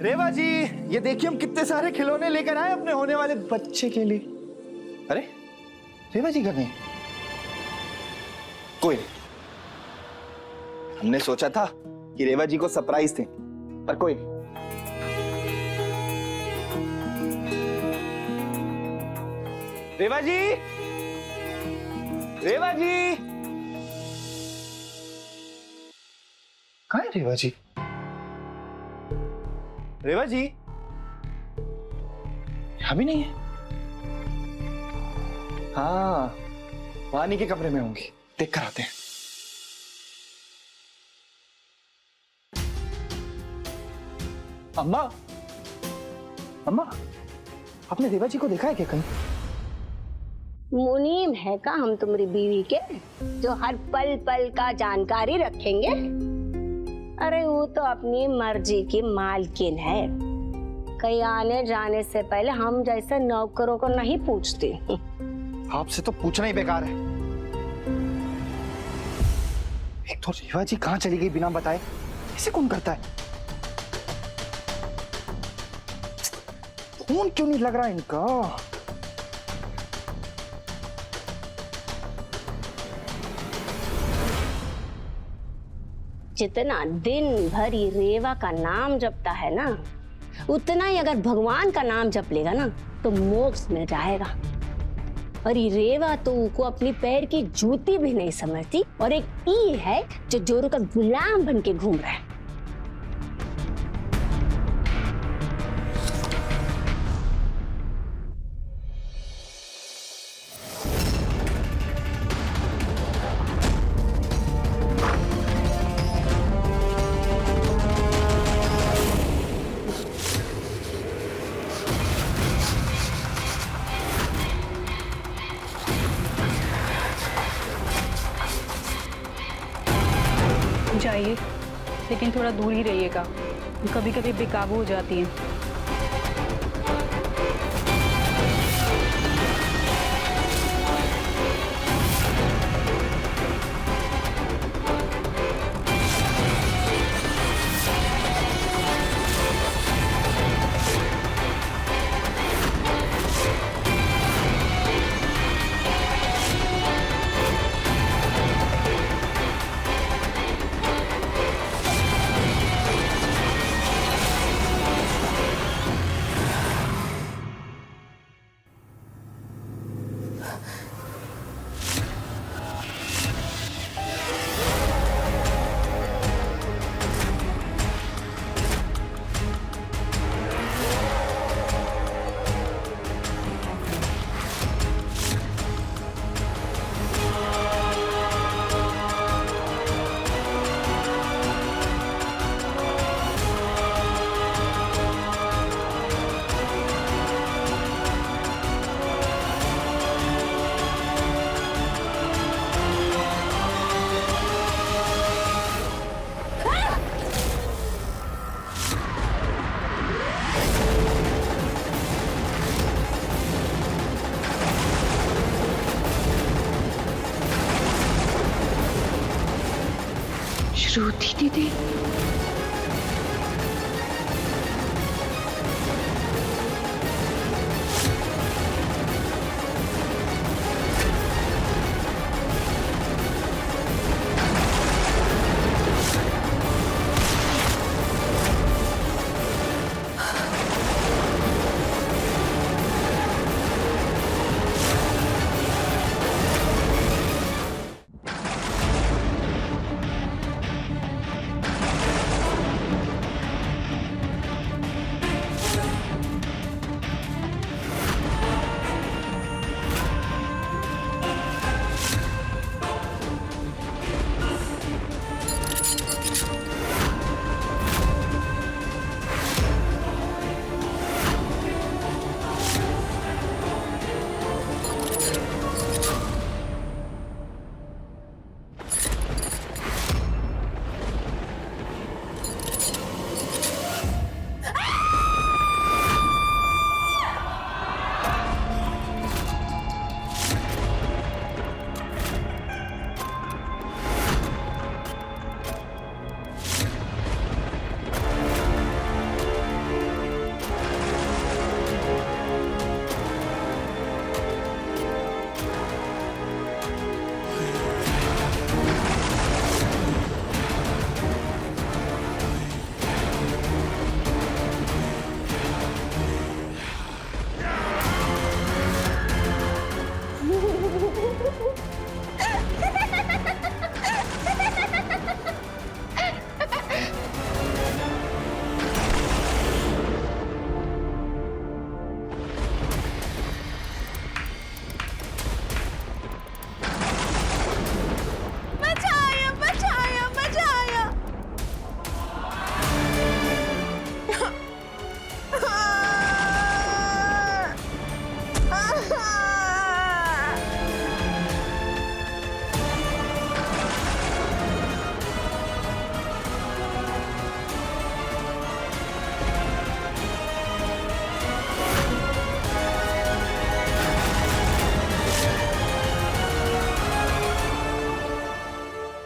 रेवा जी, ये देखिए हम कितने सारे खिलौने लेकर आए अपने होने वाले बच्चे के लिए। अरे रेवा जी कहाँ हैं? कोई नहीं, हमने सोचा था कि रेवा जी को सरप्राइज दें, पर कोई नहीं। रेवा जी, रेवा जी, कहाँ है रेवा जी? रेवा जी यहां भी नहीं है। हाँ, वानी के कमरे में होंगी, देख कर आते हैं। अम्मा, अम्मा, आपने रेवा जी को देखा है क्या कहीं? मुनीम है का हम तुम्हारी बीवी के, जो हर पल पल का जानकारी रखेंगे? अरे वो तो अपनी मर्जी की मालकिन है, कहीं आने जाने से पहले हम जैसे नौकरों को नहीं पूछती। आपसे तो पूछना ही बेकार है। एक तो रेवा जी कहाँ चली गई बिना बताए, ऐसे कौन करता है? फोन क्यों नहीं लग रहा इनका? जितना दिन भर ये रेवा का नाम जपता है ना, उतना ही अगर भगवान का नाम जप लेगा ना तो मोक्ष में जाएगा। और ये रेवा तो को अपनी पैर की जूती भी नहीं समझती, और एक ई है जो जोरू का गुलाम बन के घूम रहा है। जाइए, लेकिन थोड़ा दूर ही रहिएगा, कभी कभी बेकाबू हो जाती है। श्रुति दीदी,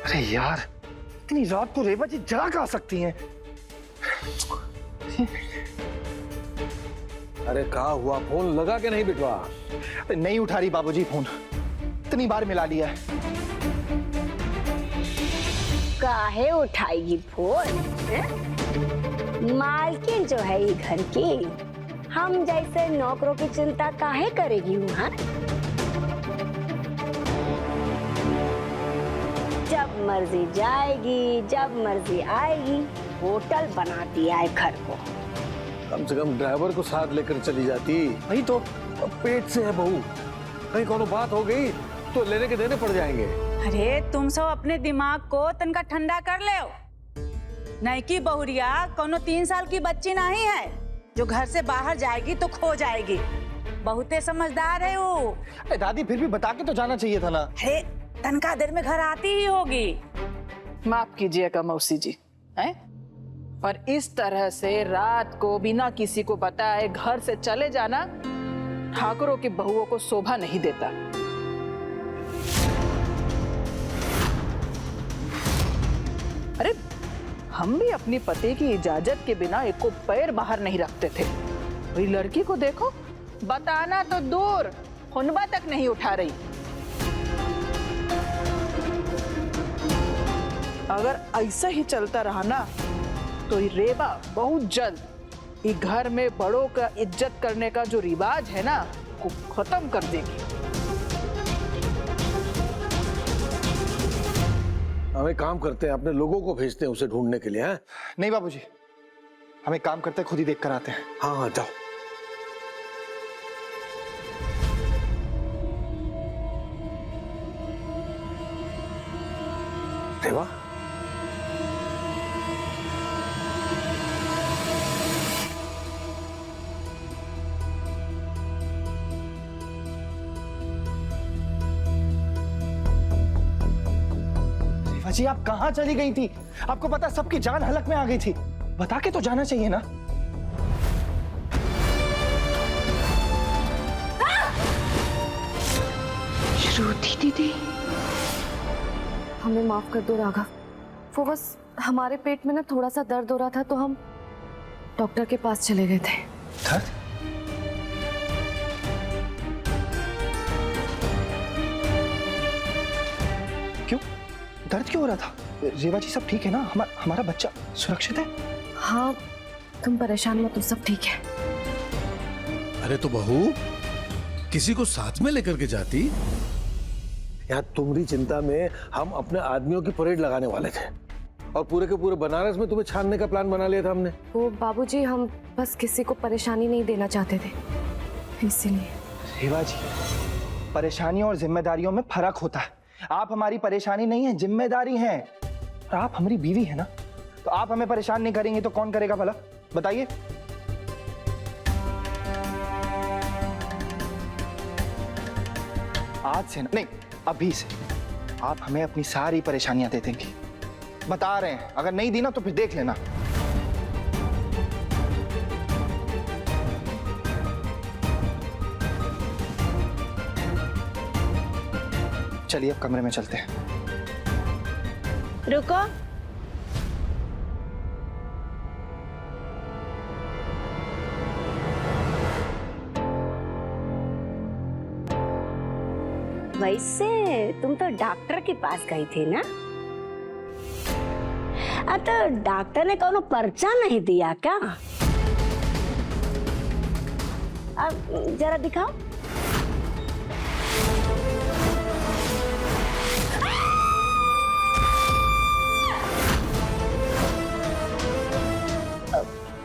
अरे यार, इतनी रात को रेवा जी जा कहाँ सकती हैं? अरे कहा हुआ, फोन लगा के नहीं बिटवा? नहीं उठा रही बाबूजी फोन, इतनी बार मिला लिया है। काहे उठाएगी फोन हैं? मालकिन जो है ये घर की, हम जैसे नौकरों की चिंता काहे करेगी वहाँ? जब मर्जी जाएगी, जब मर्जी आएगी, होटल बना दिया है घर को। कम से कम ड्राइवर को साथ लेकर चली जाती। वही तो। अब पेट से है बहू, कहीं कोनो बात हो गई तो लेने के देने पड़ जाएंगे। अरे तुम सब अपने दिमाग को तनका ठंडा कर ले। नहीं की बहुरिया कोनो 3 साल की बच्ची नहीं है जो घर से बाहर जाएगी तो खो जाएगी। बहुते समझदार है वो। अरे दादी, फिर भी बता के तो जाना चाहिए था ना। अरे तनका देर में घर आती ही होगी। माफ कीजिएगा मौसी जी, हैं? पर इस तरह से रात को बिना किसी को बताए घर से चले जाना ठाकुरों की बहुओं को शोभा नहीं देता। अरे हम भी अपनी पति की इजाजत के बिना एको पैर बाहर नहीं रखते थे। वही लड़की को देखो, बताना तो दूर, हुनबा तक नहीं उठा रही। अगर ऐसा ही चलता रहा ना तो ये रेवा बहुत जल्द ये घर में बड़ों का इज्जत करने का जो रिवाज है ना वो खत्म कर देगी। हम एक काम करते हैं, अपने लोगों को भेजते हैं उसे ढूंढने के लिए। हैं? नहीं बाबूजी, हम एक काम करते हैं, खुद ही देख कर आते हैं। हाँ हाँ जाओ। रेवा, जी आप कहाँ चली गई थी? आपको पता सबकी जान हलक में आ गई थी। बता के तो जाना चाहिए ना। श्रुति दीदी, हमें माफ कर दो राघव। वो बस हमारे पेट में ना थोड़ा सा दर्द हो रहा था तो हम डॉक्टर के पास चले गए थे। दर्द? क्यों? दर्द क्यों हो रहा था? रेवा जी सब ठीक है ना? हमारा बच्चा सुरक्षित है? हाँ, तुम परेशान मत हो, सब ठीक है। अरे तो बहू, किसी को साथ में लेकर के जाती। यहाँ तुम्हारी चिंता में हम अपने आदमियों की परेड लगाने वाले थे और पूरे के पूरे बनारस में तुम्हें छानने का प्लान बना लिया था हमने। वो बाबूजी, हम बस किसी को परेशानी नहीं देना चाहते थे, इसीलिए। रेवा जी, परेशानियों और जिम्मेदारियों में फर्क होता है। आप हमारी परेशानी नहीं है, जिम्मेदारी है। और आप हमारी बीवी है ना, तो आप हमें परेशान नहीं करेंगे तो कौन करेगा भला? बताइए। आज से नहीं, अभी से आप हमें अपनी सारी परेशानियां दे देंगी। बता रहे हैं, अगर नहीं दी ना तो फिर देख लेना। चलिए अब कमरे में चलते हैं। रुको, वैसे तुम तो डॉक्टर के पास गई थी ना? अब तो डॉक्टर ने कोनो पर्चा नहीं दिया क्या? अब जरा दिखाओ।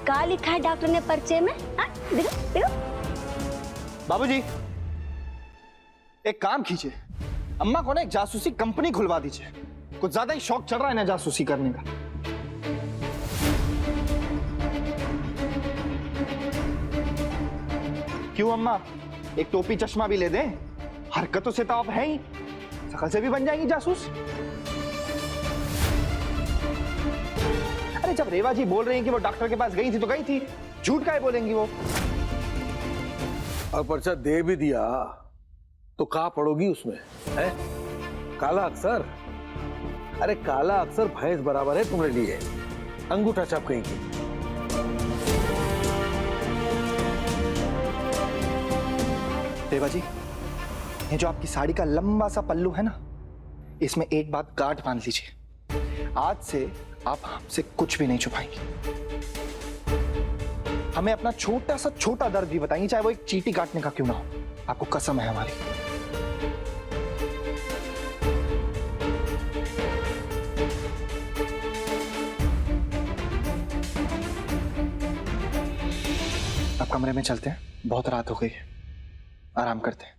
क्या लिखा है डॉक्टर ने पर्चे में? देखो देखो। बाबूजी, एक काम कीजिए, अम्मा को ना एक जासूसी कंपनी खुलवा दीजिए। कुछ ज्यादा ही शौक चल रहा है ना जासूसी करने का। क्यों अम्मा, एक टोपी चश्मा भी ले दें? हरकतों से तो आप हैं ही, शकल से भी बन जाएंगी जासूस। अरे जब रेवा जी बोल रही हैं कि वो डॉक्टर के पास गई थी तो गई थी, झूठ काहे बोलेंगी वो? और पर्चा दे भी दिया तो कहाँ पड़ोगी उसमें? है काला अक्सर। अरे काला अक्सर भैंस बराबर है तुम्हारे लिए, अंगूठा छाप कहेंगी। रेवा जी, ये जो आपकी साड़ी का लंबा सा पल्लू है ना, इसमें एक बात गांठ बांध लीजिए, आज से आप हमसे कुछ भी नहीं छुपाएंगे। हमें अपना छोटा सा छोटा दर्द भी बताएंगे, चाहे वो एक चींटी काटने का क्यों ना हो। आपको कसम है हमारी। अब कमरे में चलते हैं, बहुत रात हो गई है, आराम करते हैं।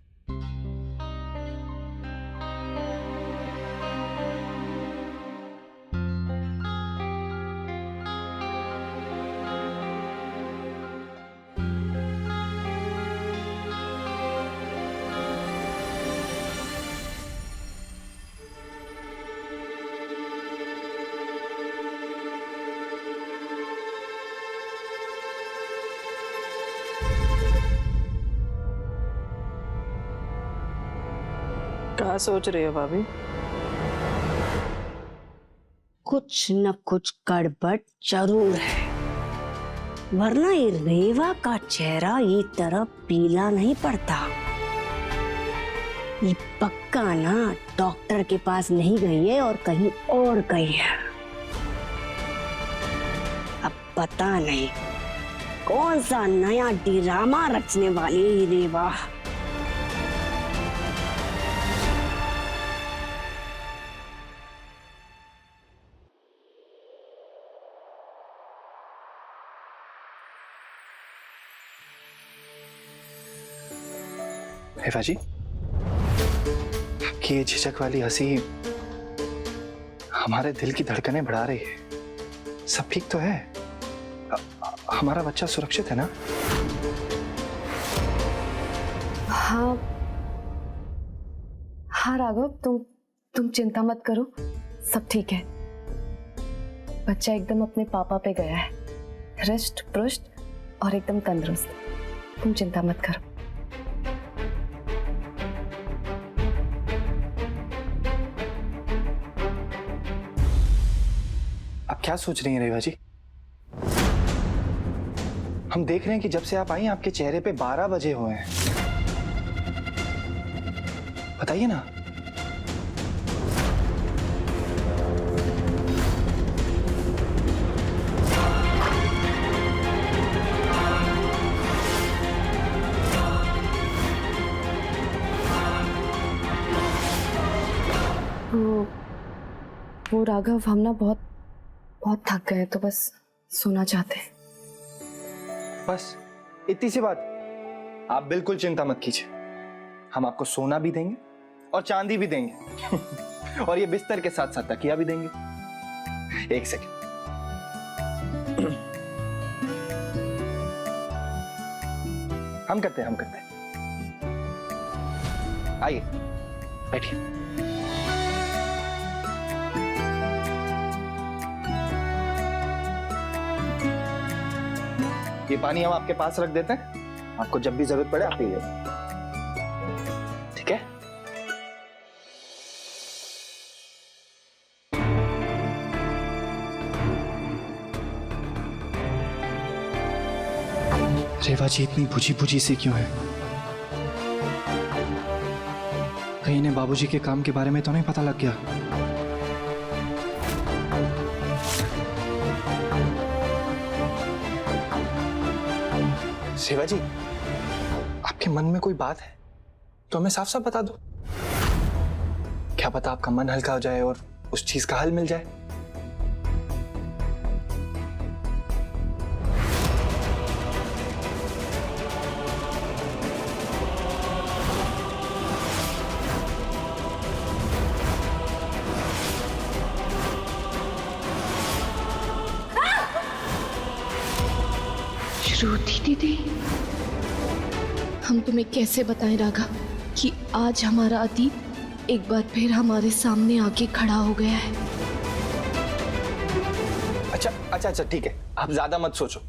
क्या सोच रही हो भाभी? कुछ न कुछ गड़बड़ जरूर है, वरना ये रेवा का चेहरा ये तरह पीला नहीं पड़ता। ये पक्का ना डॉक्टर के पास नहीं गई है और कहीं और गई है। अब पता नहीं कौन सा नया ड्रामा रचने वाली है ये रेवा। रेवा जी, आपकी ये झिझक वाली हंसी हमारे दिल की धड़कनें बढ़ा रही है। सब ठीक तो है? हमारा बच्चा सुरक्षित है ना? हाँ हाँ राघव, तुम चिंता मत करो, सब ठीक है। बच्चा एकदम अपने पापा पे गया है, हृष्ट पुष्ट और एकदम तंदुरुस्त। तुम चिंता मत करो। आप क्या सोच रही हैं रेवा जी? हम देख रहे हैं कि जब से आप आई हैं आपके चेहरे पे 12 बजे हुए हैं। बताइए ना। वो राघव, हम ना बहुत थक गए, तो बस सोना चाहते हैं। बस इतनी सी बात? आप बिल्कुल चिंता मत कीजिए, हम आपको सोना भी देंगे और चांदी भी देंगे और ये बिस्तर के साथ साथ तकिया भी देंगे। एक सेकंड। हम करते हैं। आइए बैठिए। ये पानी हम आपके पास रख देते हैं, आपको जब भी जरूरत पड़े आप पी लें, ठीक है? रेवा जी इतनी बुझी सी क्यों है? कहीं इन्हें बाबूजी के काम के बारे में तो नहीं पता लग गया? रेवा जी, आपके मन में कोई बात है तो हमें साफ साफ बता दो, क्या पता आपका मन हल्का हो जाए और उस चीज का हल मिल जाए। श्रुति दीदी, हम तुम्हें कैसे बताएं राघव कि आज हमारा अतीत एक बार फिर हमारे सामने आके खड़ा हो गया है। अच्छा ठीक है, आप ज्यादा मत सोचो।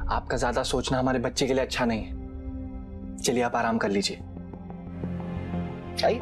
आपका ज्यादा सोचना हमारे बच्चे के लिए अच्छा नहीं है। चलिए आप आराम कर लीजिए। आइए।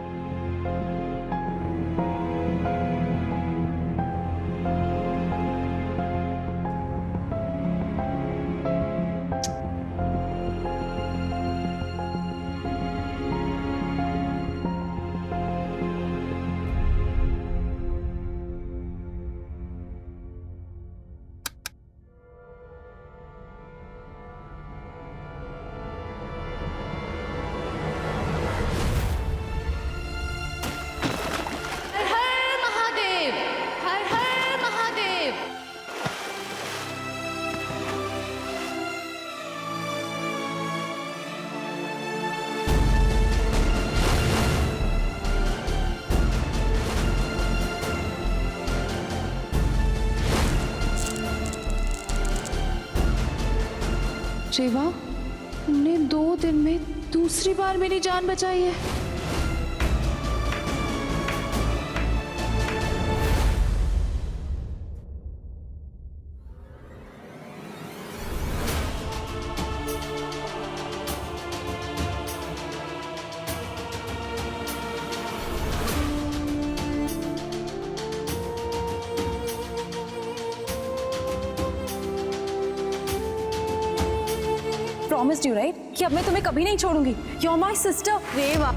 रेवा, तुमने 2 दिन में दूसरी बार मेरी जान बचाई है। Promised you, right? कि अब मैं तुम्हें कभी नहीं छोड़ूंगी। You're my sister. रेवा,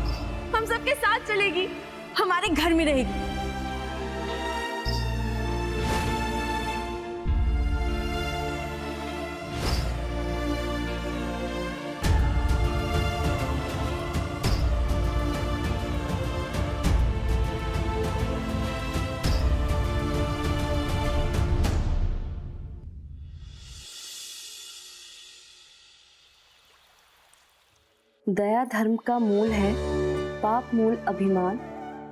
हम सबके साथ चलेगी, हमारे घर में रहेगी। दया धर्म का मूल है, पाप मूल अभिमान,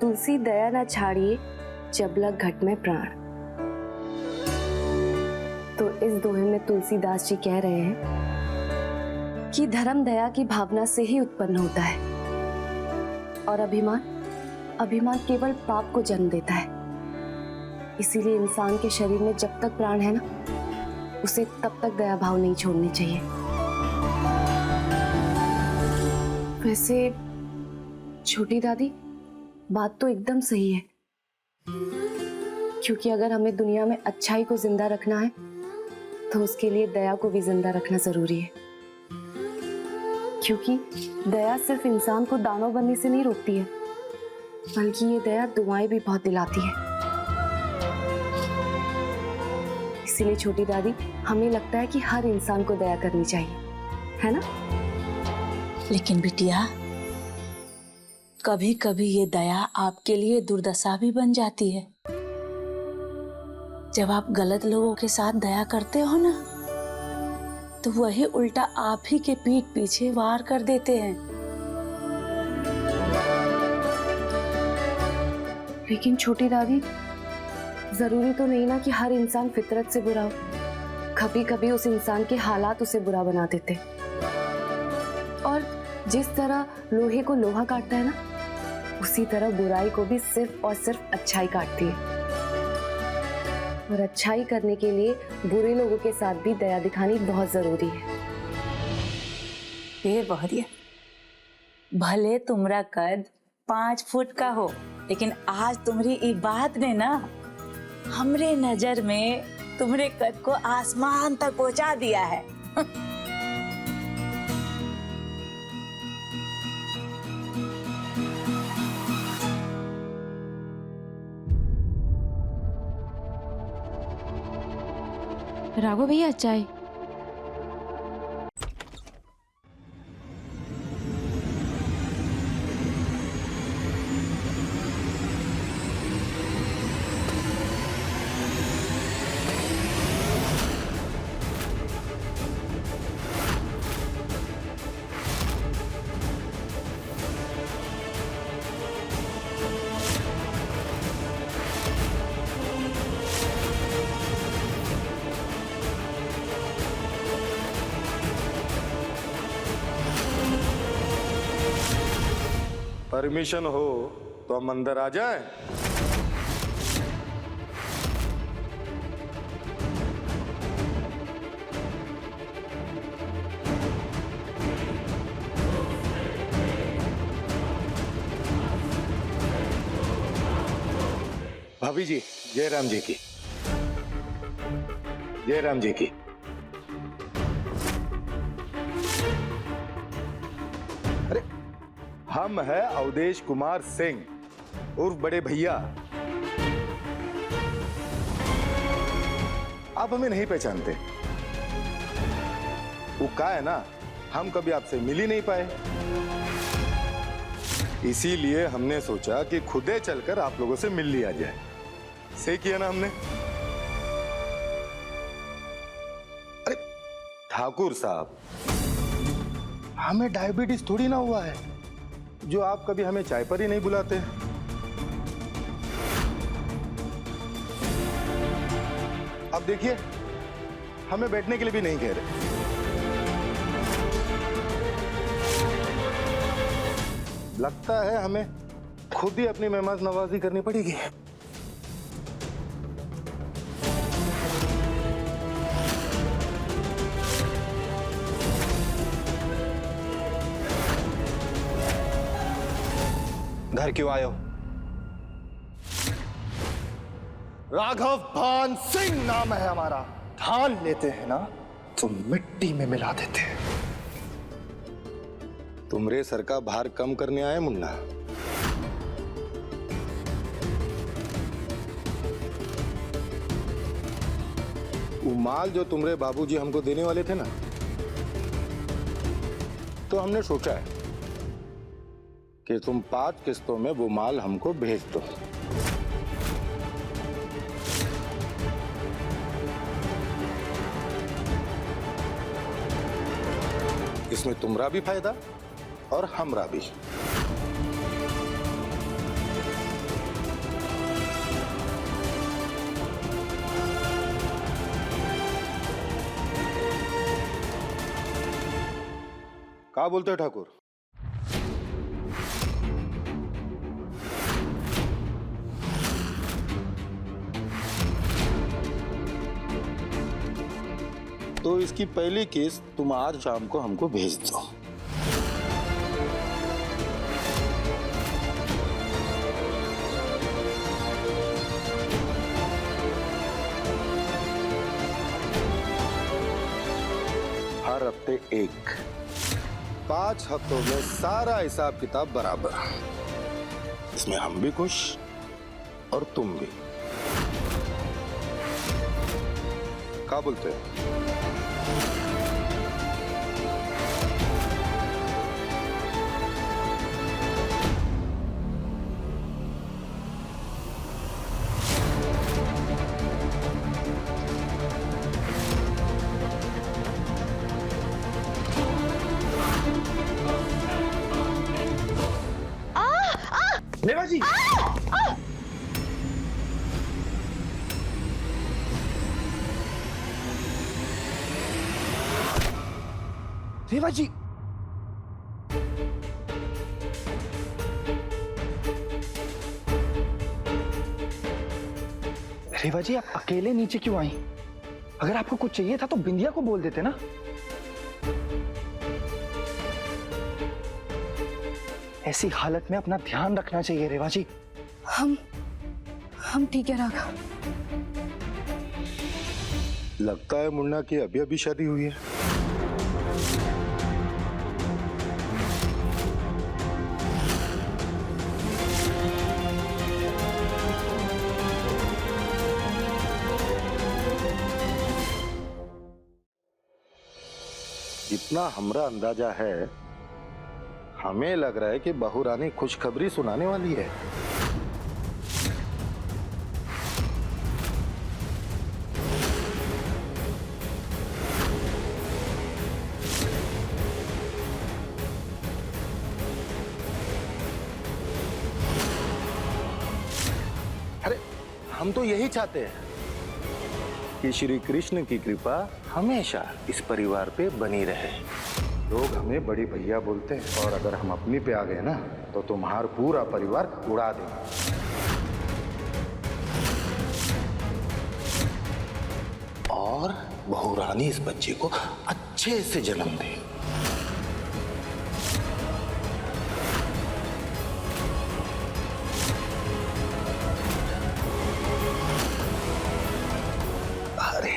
तुलसी दया न छाड़िए, जब लग घट में प्राण। तो इस दोहे में तुलसीदास जी कह रहे हैं कि धर्म दया की भावना से ही उत्पन्न होता है और अभिमान केवल पाप को जन्म देता है। इसीलिए इंसान के शरीर में जब तक प्राण है ना, उसे तब तक दया भाव नहीं छोड़नी चाहिए। वैसे छोटी दादी, बात तो एकदम सही है, क्योंकि अगर हमें दुनिया में अच्छाई को जिंदा रखना है तो उसके लिए दया को भी जिंदा रखना जरूरी है। क्योंकि दया सिर्फ इंसान को दानव बनने से नहीं रोकती है, बल्कि ये दया दुआएं भी बहुत दिलाती है। इसीलिए छोटी दादी, हमें लगता है कि हर इंसान को दया करनी चाहिए, है ना? लेकिन बिटिया, कभी कभी ये दया आपके लिए दुर्दशा भी बन जाती है। जब आप गलत लोगों के साथ दया करते हो ना, तो वही उल्टा आप ही के पीठ पीछे वार कर देते हैं। लेकिन छोटी दादी, जरूरी तो नहीं ना कि हर इंसान फितरत से बुरा हो। कभी कभी उस इंसान के हालात उसे बुरा बना देते। और जिस तरह लोहे को लोहा काटता है ना, उसी तरह बुराई को भी सिर्फ और सिर्फ अच्छाई काटती है। और अच्छाई करने के लिए बुरे लोगों के साथ भी दया दिखानी बहुत जरूरी है। ये बहुरिया, भले तुमरा कद 5 फुट का हो, लेकिन आज तुम्हारी ई बात ने ना हमरे नजर में तुम्हारे कद को आसमान तक पहुंचा दिया है। राघव भैया, चाय। परमिशन हो तो हम अंदर आ जाएं? भाभी जी, जय राम जी की। जय राम जी की। अरे, हम है अवधेश कुमार सिंह उर्फ बड़े भैया। आप हमें नहीं पहचानते। वो क्या है ना, हम कभी आपसे मिल ही नहीं पाए, इसीलिए हमने सोचा कि खुदे चलकर आप लोगों से मिल लिया जाए। सही किया ना हमने? अरे ठाकुर साहब, हमें डायबिटीज थोड़ी ना हुआ है जो आप कभी हमें चाय पर ही नहीं बुलाते। अब देखिए, हमें बैठने के लिए भी नहीं कह रहे। लगता है हमें खुद ही अपनी मेहमान नवाजी करनी पड़ेगी। घर क्यों आए हो? राघव भान सिंह नाम है हमारा। ठान लेते हैं ना तो मिट्टी में मिला देते हैं। तुमरे सर का भार कम करने आए मुन्ना। वो माल जो तुमरे बाबूजी हमको देने वाले थे ना, तो हमने सोचा है कि तुम 5 किस्तों में वो माल हमको भेज दो। इसमें तुम्हारा भी फायदा और हमरा भी। क्या बोलते हो ठाकुर? तो इसकी पहली किस्त तुम आज शाम को हमको भेज दो। हर हफ्ते 1। 5 हफ्तों में सारा हिसाब किताब बराबर। इसमें हम भी खुश और तुम भी। क्या बोलते हो? रेवा जी, रेवा जी, रेवा जी आप अकेले नीचे क्यों आई? अगर आपको कुछ चाहिए था तो बिंदिया को बोल देते ना। ऐसी हालत में अपना ध्यान रखना चाहिए रेवा जी। हम ठीक है राघव। लगता है मुन्ना की अभी अभी शादी हुई है। जितना हमरा अंदाजा है, हमें लग रहा है कि बहू रानी खुशखबरी सुनाने वाली है। अरे हम तो यही चाहते हैं कि श्री कृष्ण की कृपा हमेशा इस परिवार पे बनी रहे। लोग हमें बड़ी भैया बोलते हैं और अगर हम अपनी पे आ गए ना तो तुम्हारा पूरा परिवार उड़ा देंगे। और बहू रानी इस बच्चे को अच्छे से जन्म दे। अरे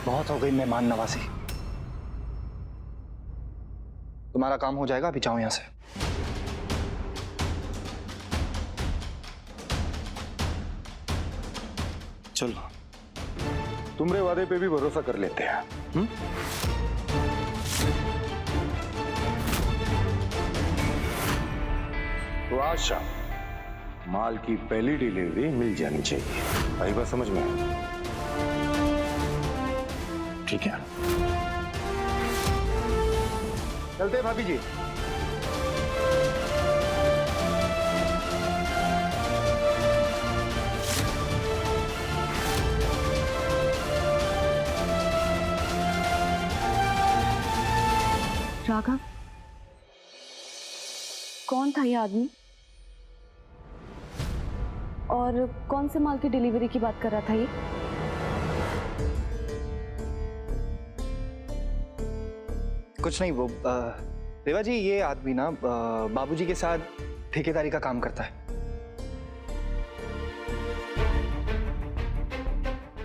बहुत हो गई मेहमान नवाजी। तुम्हारा काम हो जाएगा, अभी जाओ यहां से। चलो, तुम्हारे वादे पे भी भरोसा कर लेते हैं। तो आज शाम माल की पहली डिलीवरी मिल जानी चाहिए। आई बात समझ में? ठीक है, चलते हैं भाभी जी। राघव, कौन था ये आदमी और कौन से माल की डिलीवरी की बात कर रहा था ये? कुछ नहीं, वो रेवा जी, ये आदमी ना बाबूजी के साथ ठेकेदारी का काम करता है।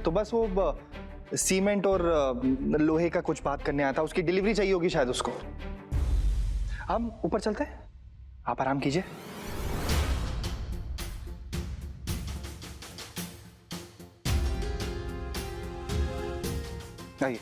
तो बस वो सीमेंट और लोहे का कुछ बात करने आया था, उसकी डिलीवरी चाहिए होगी शायद उसको। हम ऊपर चलते हैं, आप आराम कीजिए। आइए।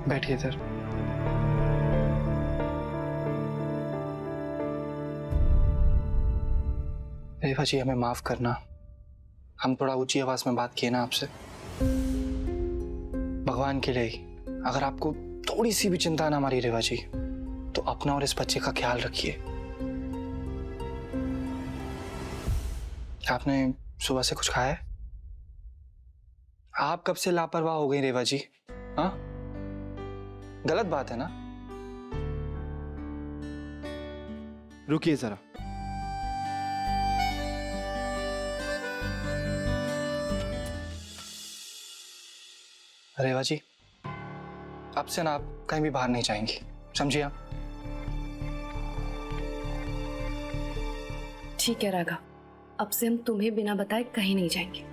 बैठिए सर। रेवा जी, हमें माफ करना, हम थोड़ा ऊंची आवाज में बात किए ना आपसे। भगवान के लिए अगर आपको थोड़ी सी भी चिंता ना हमारी रेवा जी, तो अपना और इस बच्चे का ख्याल रखिए। आपने सुबह से कुछ खाया है? आप कब से लापरवाह हो गई रेवा जी? हाँ, गलत बात है ना? रुकिए जरा। रेवा जी, अब से ना आप कहीं भी बाहर नहीं जाएंगी, समझिए आप? ठीक है राघव, अब से हम तुम्हें बिना बताए कहीं नहीं जाएंगे।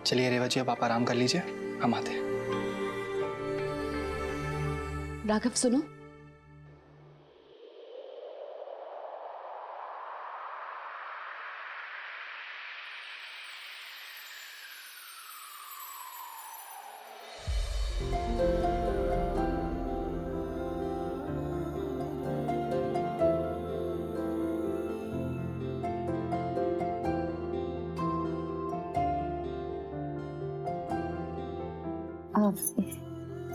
चलिए रेवा जी, अब आप आराम कर लीजिए, हम आते हैं। राघव सुनो,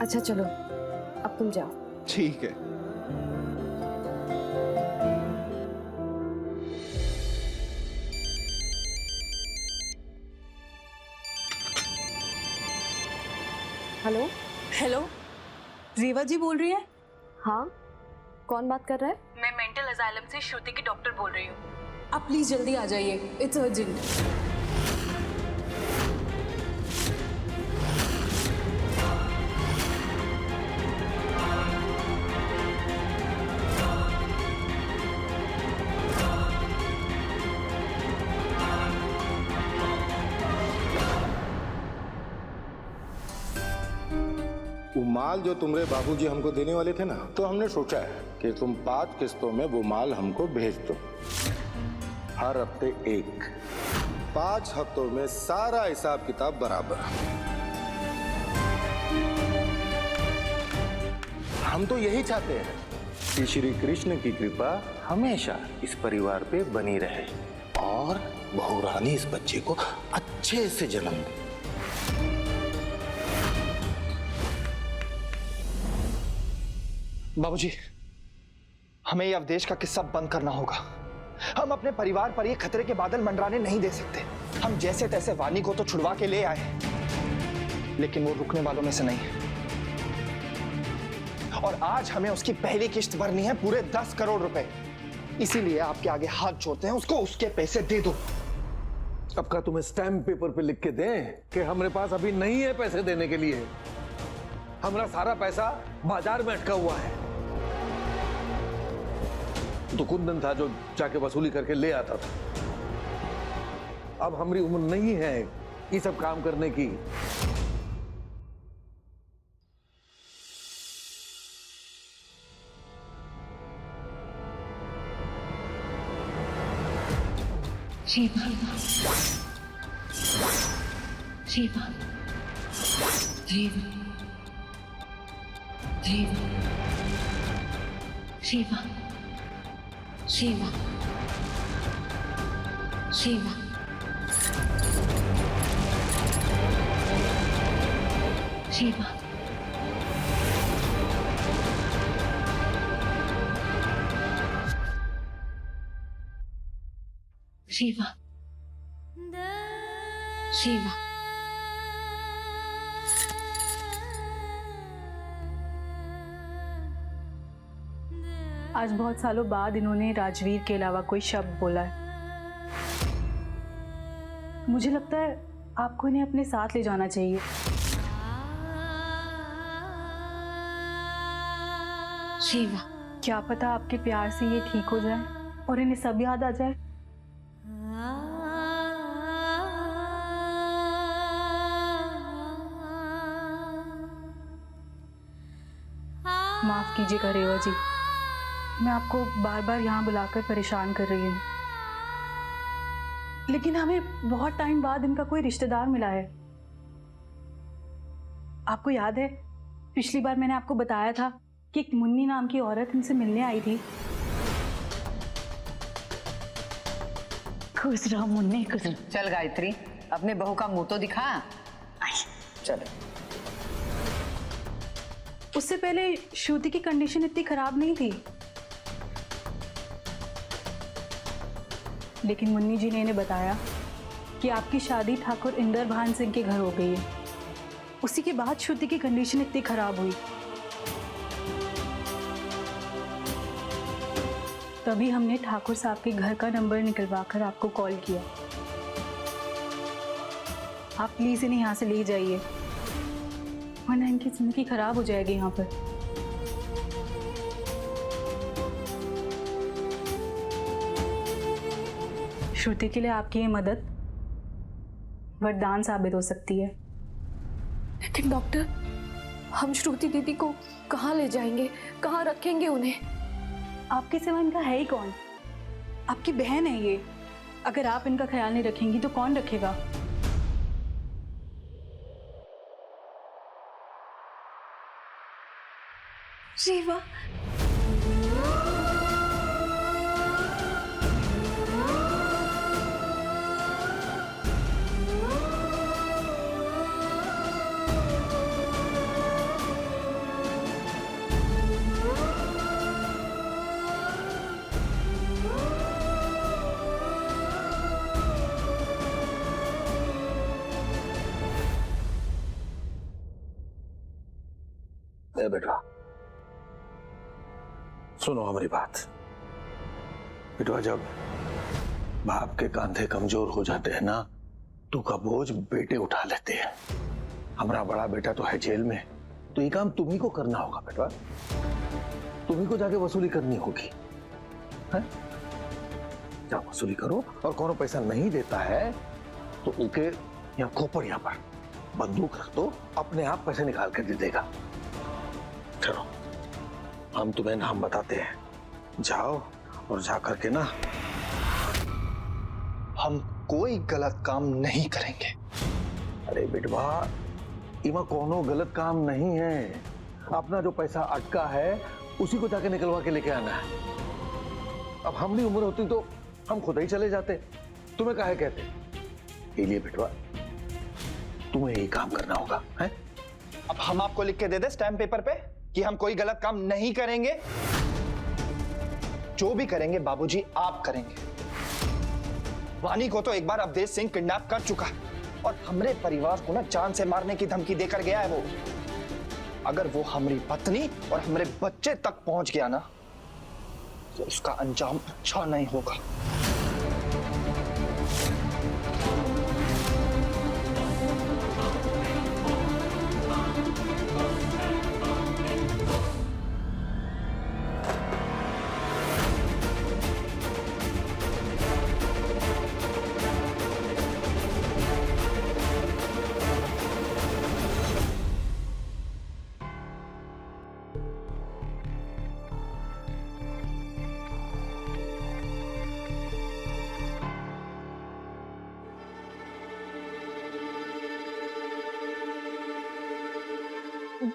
अच्छा चलो अब तुम जाओ। ठीक है। हेलो। हेलो, रीवा जी बोल रही है? हाँ, कौन बात कर रहा है? मैं मेंटल असाइलम से श्रुति की डॉक्टर बोल रही हूँ। आप प्लीज जल्दी आ जाइए, इट्स अर्जेंट। वो माल जो तुम्हारे बाबूजी हमको देने वाले थे ना, तो हमने सोचा है कि तुम 5 किस्तों में वो माल हमको भेज दो। हर हफ्ते 1, 5 हफ्तों में सारा हिसाब किताब बराबर। हम तो यही चाहते हैं कि श्री कृष्ण की कृपा हमेशा इस परिवार पे बनी रहे और बहू रानी इस बच्चे को अच्छे से जन्म दे। बाबूजी, हमें ये अवधेश का किस्सा बंद करना होगा। हम अपने परिवार पर ये खतरे के बादल मंडराने नहीं दे सकते। हम जैसे तैसे वानी को तो छुड़वा के ले आए, लेकिन वो रुकने वालों में से नहीं है। और आज हमें उसकी पहली किश्त भरनी है, पूरे 10 करोड़ रुपए। इसीलिए आपके आगे हाथ जोड़ते हैं, उसको उसके पैसे दे दो। अब का तुम्हें स्टैम्प पेपर पे लिख के दें कि हमारे पास अभी नहीं है पैसे देने के लिए? हमारा सारा पैसा बाजार में अटका हुआ है। तो कुंदन था जो जाके वसूली करके ले आता था। अब हमारी उम्र नहीं है ये सब काम करने की। रेवा, रेवा, रेवा, रेवा, रेवा, रेवा, रेवा, रेवा, रेवा, रेवा। आज बहुत सालों बाद इन्होंने राजवीर के अलावा कोई शब्द बोला है। मुझे लगता है आपको इन्हें अपने साथ ले जाना चाहिए। रेवा, क्या पता आपके प्यार से ये ठीक हो जाए और इन्हें सब याद आ जाए। माफ कीजिएगा रेवा जी, मैं आपको बार बार यहाँ बुलाकर परेशान कर रही हूँ, लेकिन हमें बहुत टाइम बाद इनका कोई रिश्तेदार मिला है। आपको याद है पिछली बार मैंने आपको बताया था कि एक मुन्नी नाम की औरत इनसे मिलने आई थी। खुश रहो मुन्नी, खुश रहो। चल गायत्री, अपने बहू का मुंह तो दिखा। चलो। उससे पहले श्रुति की कंडीशन इतनी खराब नहीं थी, लेकिन मुन्नी जी ने इन्हें बताया कि आपकी शादी ठाकुर इंदर भान सिंह के घर हो गई है। उसी के बाद श्रुति की कंडीशन इतनी खराब हुई। तभी हमने ठाकुर साहब के घर का नंबर निकलवाकर आपको कॉल किया। आप प्लीज इन्हें यहाँ से ले जाइए, वरना इनकी जिंदगी खराब हो जाएगी यहाँ पर। श्रुति के लिए आपकी ये मदद वरदान साबित हो सकती है। लेकिन डॉक्टर, हम श्रुति दीदी को कहाँ ले जाएंगे, कहाँ रखेंगे उन्हें? आपके सिवा इनका है ही कौन? आपकी बहन है ये। अगर आप इनका ख्याल नहीं रखेंगी तो कौन रखेगा? रेवा, बेटा सुनो हमारी बात। बेटवा, जब बाप के कांधे कमजोर हो जाते हैं ना, तू का बोझ बेटे उठा लेते हैं। हमारा बड़ा बेटा तो है जेल में, तो ये काम तुम्ही को करना होगा बेटवा। तुम्ही को जाके वसूली करनी होगी। जाओ वसूली करो, और कौन पैसा नहीं देता है तो उनके यहाँ खोपड़िया पर बंदूक रख दो, अपने आप पैसे निकाल कर दे देगा। चलो, हम तुम्हें नाम बताते हैं, जाओ और जा करके ना। हम कोई गलत काम नहीं करेंगे। अरे बेटवा, इमा कोनो गलत काम नहीं है। अपना जो पैसा अटका है उसी को जाके निकलवा के लेके आना है। अब हम भी उम्र होती तो हम खुद ही चले जाते, तुम्हें काहे कहते। इसलिए बेटवा तुम्हें यही काम करना होगा है? अब हम आपको लिख के दे दे स्टैम्प पेपर पे कि हम कोई गलत काम नहीं करेंगे? जो भी करेंगे बाबूजी आप करेंगे। वानी को तो एक बार अवधेश सिंह किडनैप कर चुका है और हमरे परिवार को ना जान से मारने की धमकी देकर गया है वो। अगर वो हमारी पत्नी और हमारे बच्चे तक पहुंच गया ना, तो उसका अंजाम अच्छा नहीं होगा।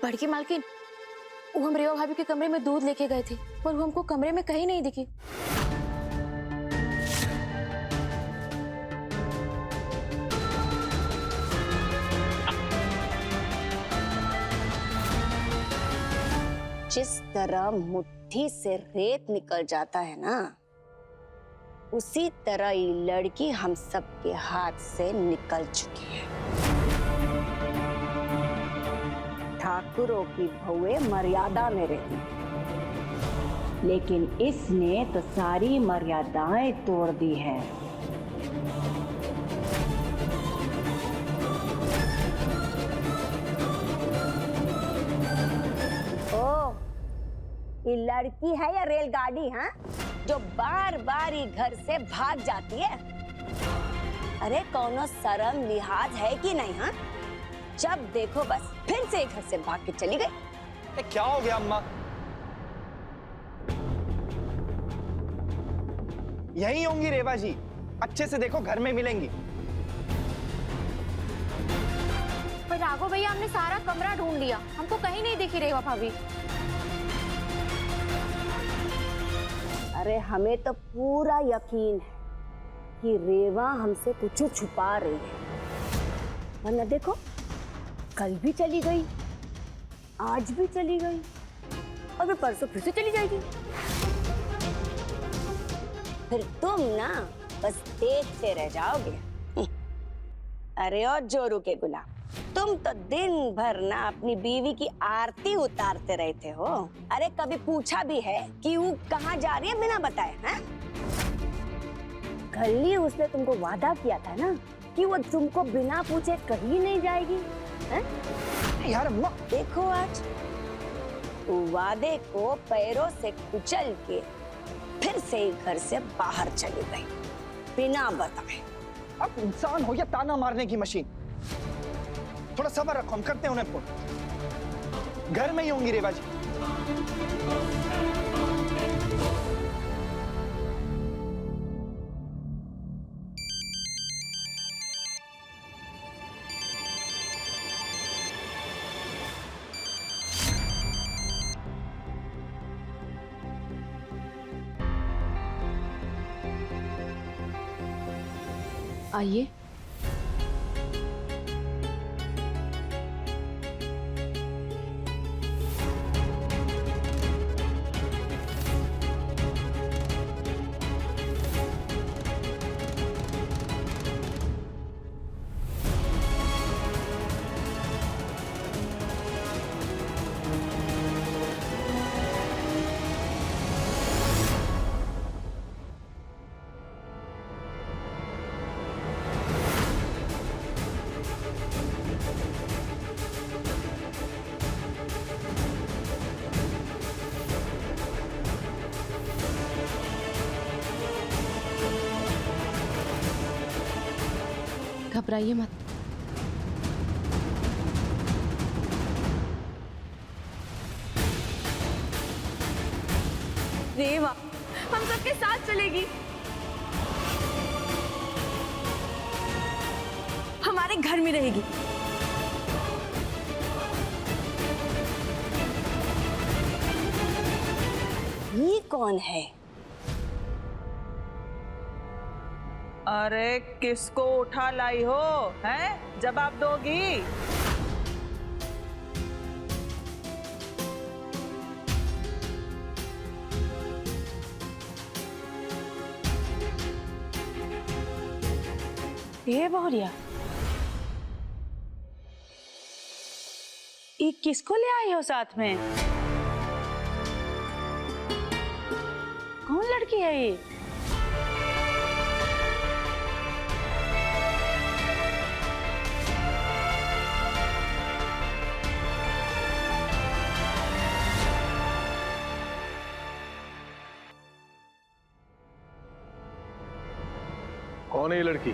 बड़की मालकिन, वो हम रेवा भाभी के कमरे में दूध लेके गए थे, पर वो हमको कमरे में कहीं नहीं दिखी। जिस तरह मुट्ठी से रेत निकल जाता है ना, उसी तरह ये लड़की हम सबके हाथ से निकल चुकी है। ठाकुरों की बहुएं मर्यादा में रहती, लेकिन इसने तो सारी मर्यादाएं तोड़ दी है। ओ, ये लड़की है या रेलगाड़ी, हाँ, जो बार बार ये घर से भाग जाती है? अरे कौनो शर्म लिहाज है कि नहीं? हाँ, जब देखो बस फिर से घर से भाग के चली गई। क्या हो गया अम्मा? यहीं होंगी रेवा जी, अच्छे से देखो, घर में मिलेंगी। पर राघव भैया, हमने सारा कमरा ढूंढ लिया, हमको कहीं नहीं दिखी रेवा भाभी। अरे हमें तो पूरा यकीन है कि रेवा हमसे कुछ छुपा रही है, वरना देखो कल भी चली गई, आज भी चली गई, और फिर परसों फिर से चली जाएगी। फिर तुम ना बस देखते रह जाओगे। अरे और जोरू के गुलाम, तुम तो दिन भर ना अपनी बीवी की आरती उतारते रहते हो। अरे कभी पूछा भी है कि वो कहाँ जा रही है बिना बताए? हैं? कल ही उसने तुमको वादा किया था ना कि वो तुमको बिना पूछे कहीं नहीं जाएगी। हैं? यार अम्मा, देखो आज वादे को पैरों से कुचल के फिर से घर से बाहर चली गई बिना बताए। अब इंसान हो या ताना मारने की मशीन, थोड़ा सब्र रखो, हम करते हैं उन्हें फोन। घर में ही होंगी रेवा जी। आइए। घबराइए मत। रेवा हम सबके साथ चलेगी, हमारे घर में रहेगी। ये कौन है? अरे किसको उठा लाई हो? हैं? जवाब दोगी? ये बहुरिया, ये किसको ले आई हो साथ में? कौन लड़की है ये? कौन है ये लड़की?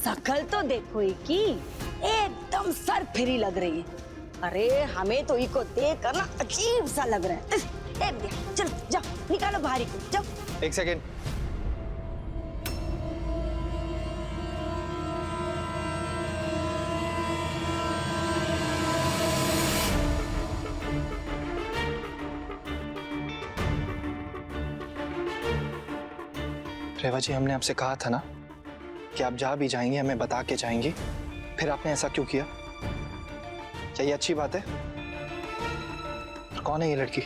शकल तो देखो की एकदम सर फिरी लग रही है। अरे हमें तो इको देख कर ना अजीब सा लग रहा है। चल जाओ, निकालो भारी को, जाओ। एक सेकेंड। रेवा जी, हमने आपसे कहा था ना कि आप जहाँ भी जाएंगे हमें बता के जाएंगी, फिर आपने ऐसा क्यों किया? क्या ये अच्छी बात है? कौन है ये लड़की?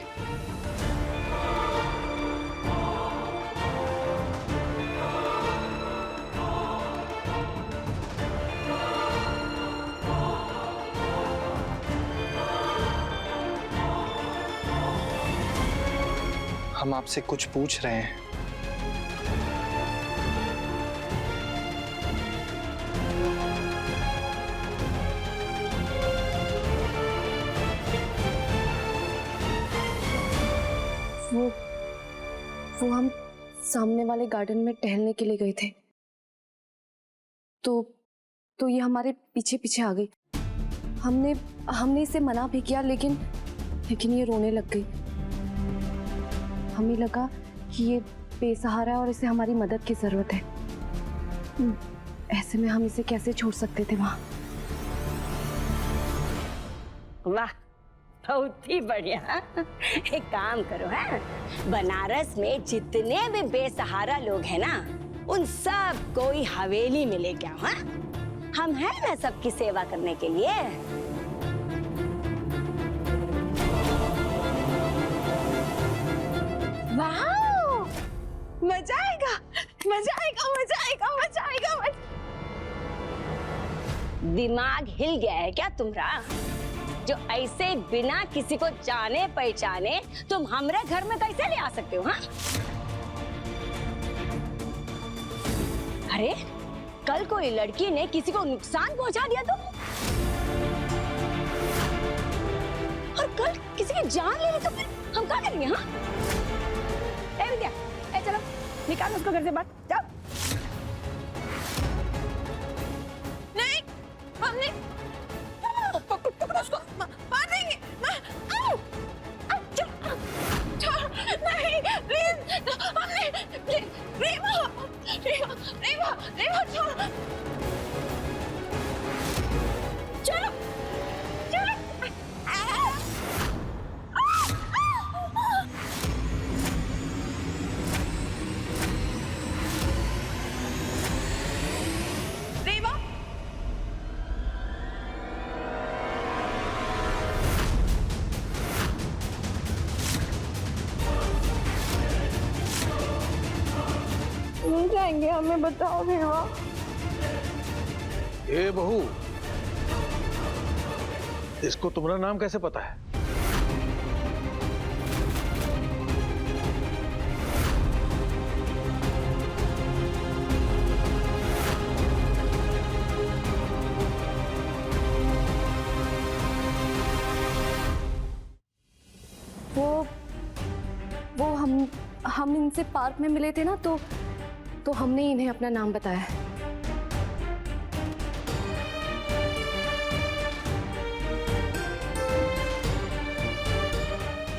हम आपसे कुछ पूछ रहे हैं। वो हम सामने वाले गार्डन में टहलने के लिए गए थे, तो ये हमारे पीछे पीछे आ गई। हमने इसे मना भी किया, लेकिन ये रोने लग गई। हमें लगा कि ये बेसहारा है और इसे हमारी मदद की जरूरत है। ऐसे में हम इसे कैसे छोड़ सकते थे वहां? वाह, बहुत ही बढ़िया। एक काम करो, है बनारस में जितने भी बेसहारा लोग हैं ना, उन सब को ही हवेली में लेके आओ। हाँ, हम हैं ना सबकी सेवा करने के लिए। वाह, मजा आएगा, मजा आएगा, मजा आएगा, मजा आएगा। दिमाग हिल गया है क्या तुम्हारा? जो ऐसे बिना किसी को जाने पहचाने तुम हमारे घर में कैसे ले आ सकते हो? हाँ, अरे कल कोई लड़की ने किसी को नुकसान पहुंचा दिया तो, और कल किसी की जान ले ली तो फिर हम क्या करेंगे? हाँ, ए विद्या, ए चलो निकालो उसको घर से बाहर, जाओ। नहीं, हमने पकड़ो उसको, मार देंगे। नहीं, प्लीज, हमने रेवा, रेवा, रेवा, रेवा, छोड़ो, चलो, चलो। रेवा, जाएंगे, हमें बताओ रेवा। ए बहू, इसको तुम्हारा नाम कैसे पता है? वो हम इनसे पार्क में मिले थे ना, तो हमने इन्हें अपना नाम बताया।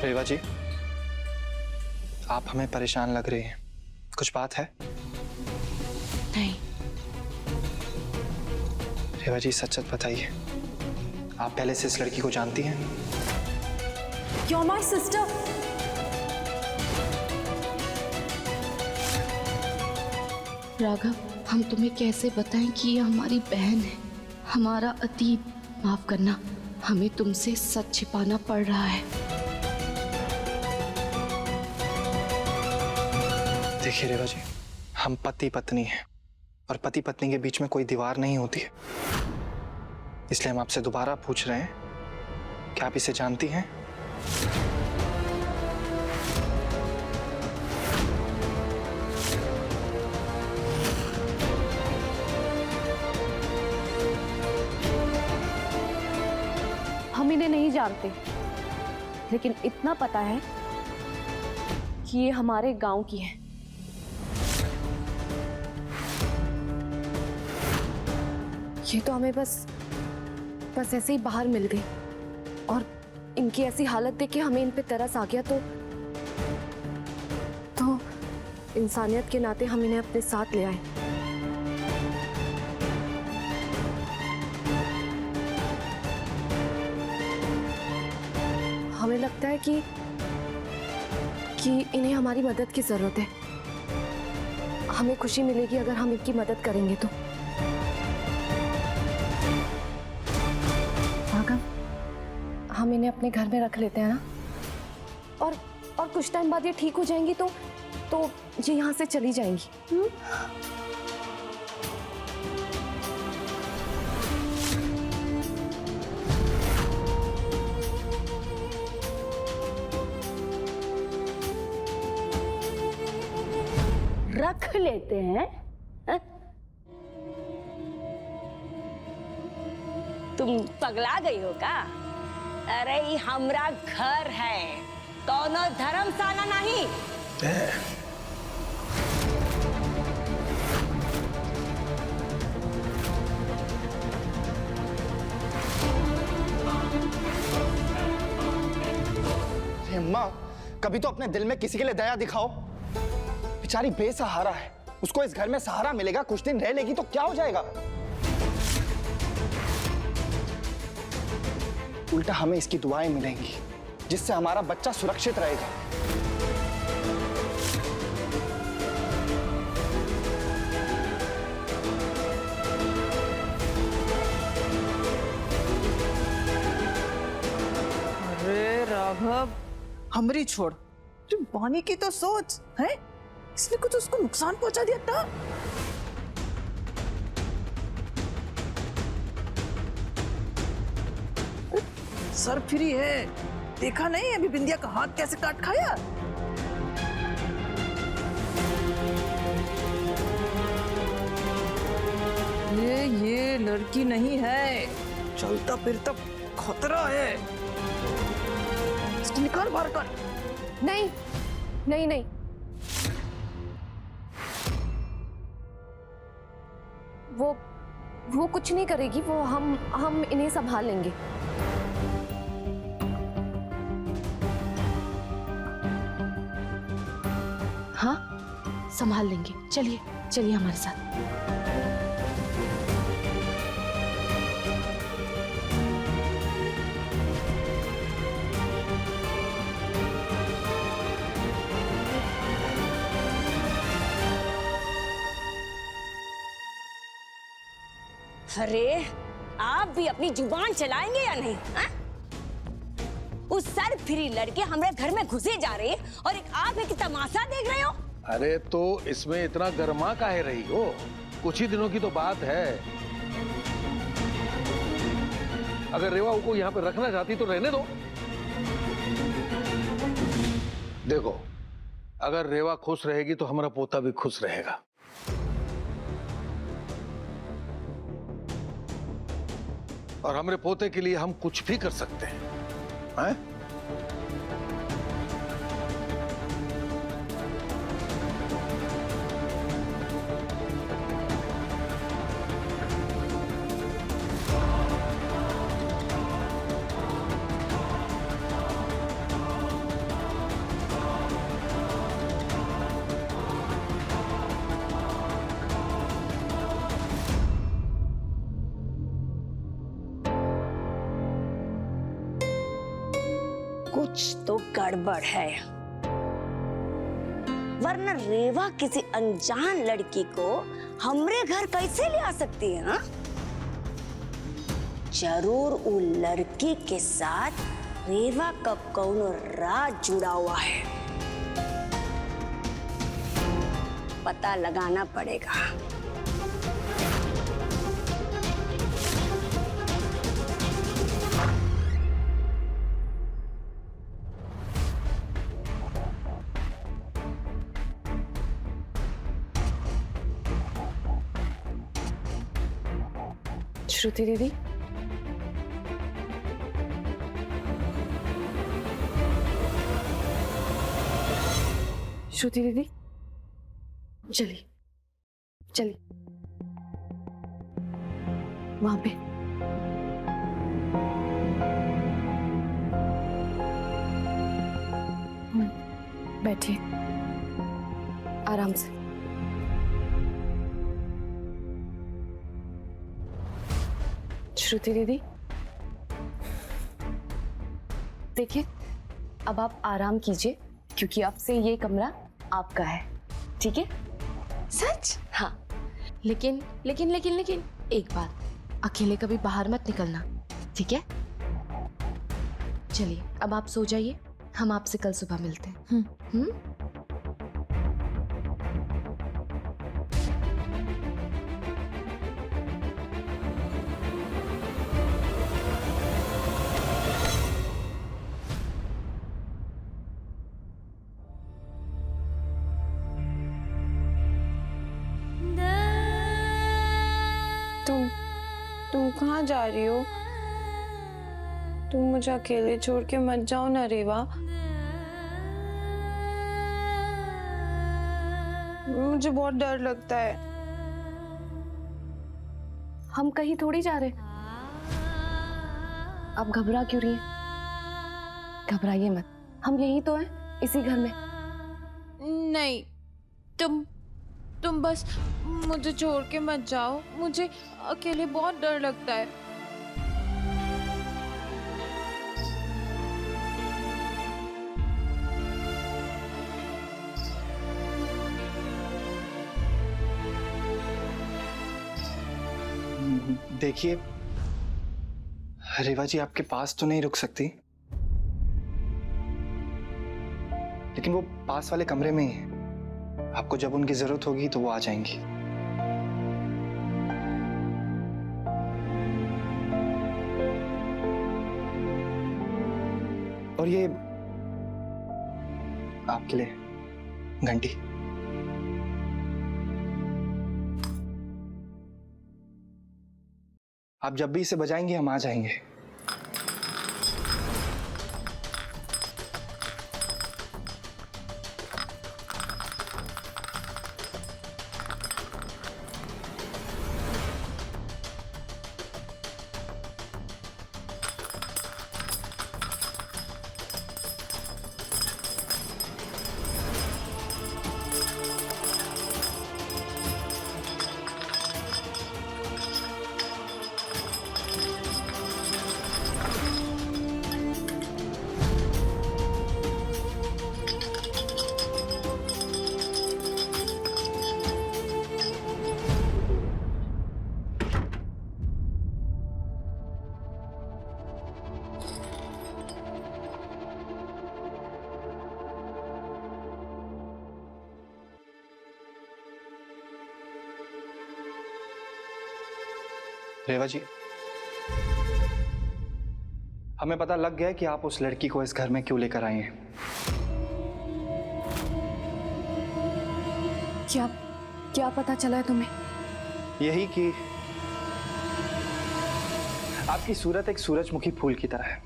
रेवा जी, आप हमें परेशान लग रही हैं। कुछ बात है? नहीं। रेवा जी, सच सच बताइए, आप पहले से इस लड़की को जानती हैं? You're my sister. राघव, हम तुम्हें कैसे बताएं कि ये हमारी बहन है, हमारा अतीत। माफ करना, हमें तुमसे सच छिपाना पड़ रहा है। देखिए रेवा जी, हम पति पत्नी हैं और पति पत्नी के बीच में कोई दीवार नहीं होती है। इसलिए हम आपसे दोबारा पूछ रहे हैं कि आप इसे जानती हैं? हम इन्हें नहीं जानते, लेकिन इतना पता है कि ये हमारे गांव की है। ये तो हमें बस ऐसे ही बाहर मिल गई और इनकी ऐसी हालत देख के हमें इन पे तरस आ गया, तो इंसानियत के नाते हम इन्हें अपने साथ ले आए। हमें लगता है कि इन्हें हमारी मदद की जरूरत है। हमें खुशी मिलेगी अगर हम इनकी मदद करेंगे तो। राघव, हम इन्हें अपने घर में रख लेते हैं ना, और कुछ टाइम बाद ये ठीक हो जाएंगी तो ये यहाँ से चली जाएंगी। रख लेते हैं? तुम पगला गई हो का? अरे ये हमरा घर है, कौनो धर्मशाला नहीं। माँ, कभी तो अपने दिल में किसी के लिए दया दिखाओ। बेचारी बेसहारा है, उसको इस घर में सहारा मिलेगा, कुछ दिन रह लेगी तो क्या हो जाएगा? उल्टा हमें इसकी दुआएं मिलेंगी, जिससे हमारा बच्चा सुरक्षित रहेगा। अरे राघव, हमरी छोड़, तुम पानी की तो सोच है। इसने कुछ उसको नुकसान पहुंचा दिया था? सर फ्री है, देखा नहीं अभी बिंदिया का हाथ कैसे काट खाया। ये लड़की नहीं है, चलता फिरता खतरा है। इसको निकाल बाहर कर। नहीं नहीं नहीं, वो कुछ नहीं करेगी, वो हम इन्हें संभाल लेंगे। हाँ, संभाल लेंगे। चलिए चलिए हमारे साथ। अरे आप भी अपनी जुबान चलाएंगे या नहीं? उस सर फ्री लड़के हमारे घर में घुसे जा रहे और एक आप है कि तमाशा देख रहे हो। अरे तो इसमें इतना गर्मा काहे रही हो? कुछ ही दिनों की तो बात है। अगर रेवा को यहाँ पे रखना चाहती तो रहने दो। देखो, अगर रेवा खुश रहेगी तो हमारा पोता भी खुश रहेगा। और हमारे पोते के लिए हम कुछ भी कर सकते हैं, हैं? कुछ तो गड़बड़ है, वरना रेवा किसी अनजान लड़की को हमरे घर कैसे ले आ सकती है? हाँ? जरूर वो लड़की के साथ रेवा का कौनो राज जुड़ा हुआ है, पता लगाना पड़ेगा। श्रुति दीदी, श्रुति दीदी, चलिए चलिए वहां पे। बैठिए आराम से। श्रुति दीदी, देखिए अब आप आराम कीजिए, क्योंकि अब से ये कमरा आपका है, ठीक है? सच? हाँ। लेकिन लेकिन लेकिन लेकिन एक बात, अकेले कभी बाहर मत निकलना, ठीक है? चलिए अब आप सो जाइए, हम आपसे कल सुबह मिलते हैं। तुम कहाँ जा रही हो? तुम मुझे अकेले छोड़ के मत जाओ ना रेवा। मुझे बहुत डर लगता है। हम कहीं थोड़ी जा रहे। आप घबरा क्यों रही हैं? घबराइए मत, हम यही तो हैं, इसी घर में। नहीं, तुम बस मुझे छोड़ के मत जाओ। मुझे अकेले बहुत डर लगता है। देखिए रेवा जी आपके पास तो नहीं रुक सकती, लेकिन वो पास वाले कमरे में ही है। आपको जब उनकी जरूरत होगी तो वो आ जाएंगी। और ये आपके लिए घंटी। आप जब भी इसे बजाएंगे हम आ जाएंगे। रेवा जी, हमें पता लग गया कि आप उस लड़की को इस घर में क्यों लेकर आई हैं। क्या पता चला है तुम्हें? यही कि आपकी सूरत एक सूरजमुखी फूल की तरह है।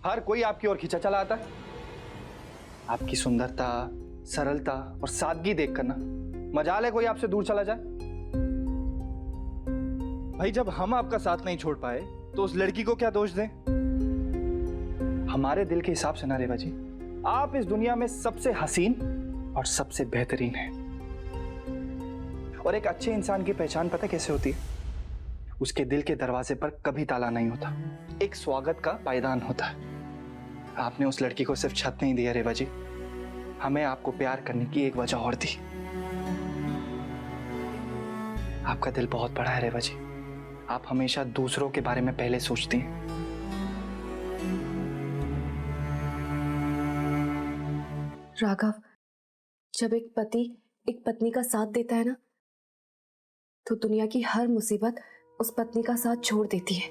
हर कोई आपकी ओर खींचा चला आता है। आपकी सुंदरता, सरलता और सादगी देखकर ना मजाल है कोई आपसे दूर चला जाए। भाई जब हम आपका साथ नहीं छोड़ पाए तो उस लड़की को क्या दोष दें? हमारे दिल के हिसाब से ना रेवा जी, आप इस दुनिया में सबसे हसीन और सबसे बेहतरीन हैं। और एक अच्छे इंसान की पहचान पता कैसे होती है? उसके दिल के दरवाजे पर कभी ताला नहीं होता, एक स्वागत का पायदान होता है। आपने उस लड़की को सिर्फ छत नहीं दिया रेवा जी, हमें आपको प्यार करने की एक वजह और दी। आपका दिल बहुत बड़ा है रेवा जी, आप हमेशा दूसरों के बारे में पहले सोचती हैं। राघव, जब एक पति एक पत्नी का साथ देता है ना, तो दुनिया की हर मुसीबत उस पत्नी का साथ छोड़ देती है।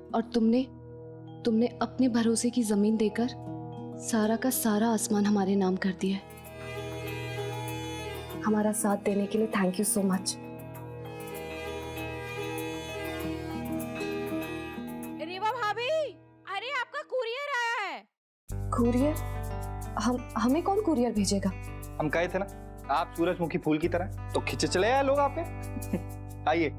और तुमने अपने भरोसे की जमीन देकर सारा का सारा आसमान हमारे नाम कर दिया है। हमारा साथ देने के लिए थैंक यू सो मच। रेवा भाभी, अरे आपका कुरियर आया है। कुरियर? हमें कौन कुरियर भेजेगा? हम कहे थे ना आप सूरजमुखी फूल की तरह, तो खिंचे चले आए लोग आपके। आइए।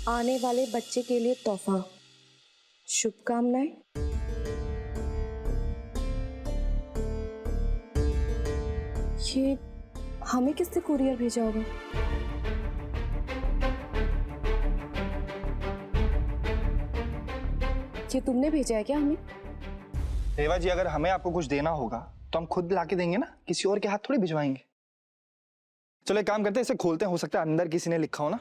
आने वाले बच्चे के लिए तोहफा, शुभकामनाएं। ये हमें किसने कुरियर भेजा होगा? ये तुमने भेजा है क्या हमें? रेवा जी, अगर हमें आपको कुछ देना होगा तो हम खुद लाके देंगे ना, किसी और के हाथ थोड़ी भिजवाएंगे। चलो एक काम करते हैं, इसे खोलते हैं, हो सकता है अंदर किसी ने लिखा हो ना।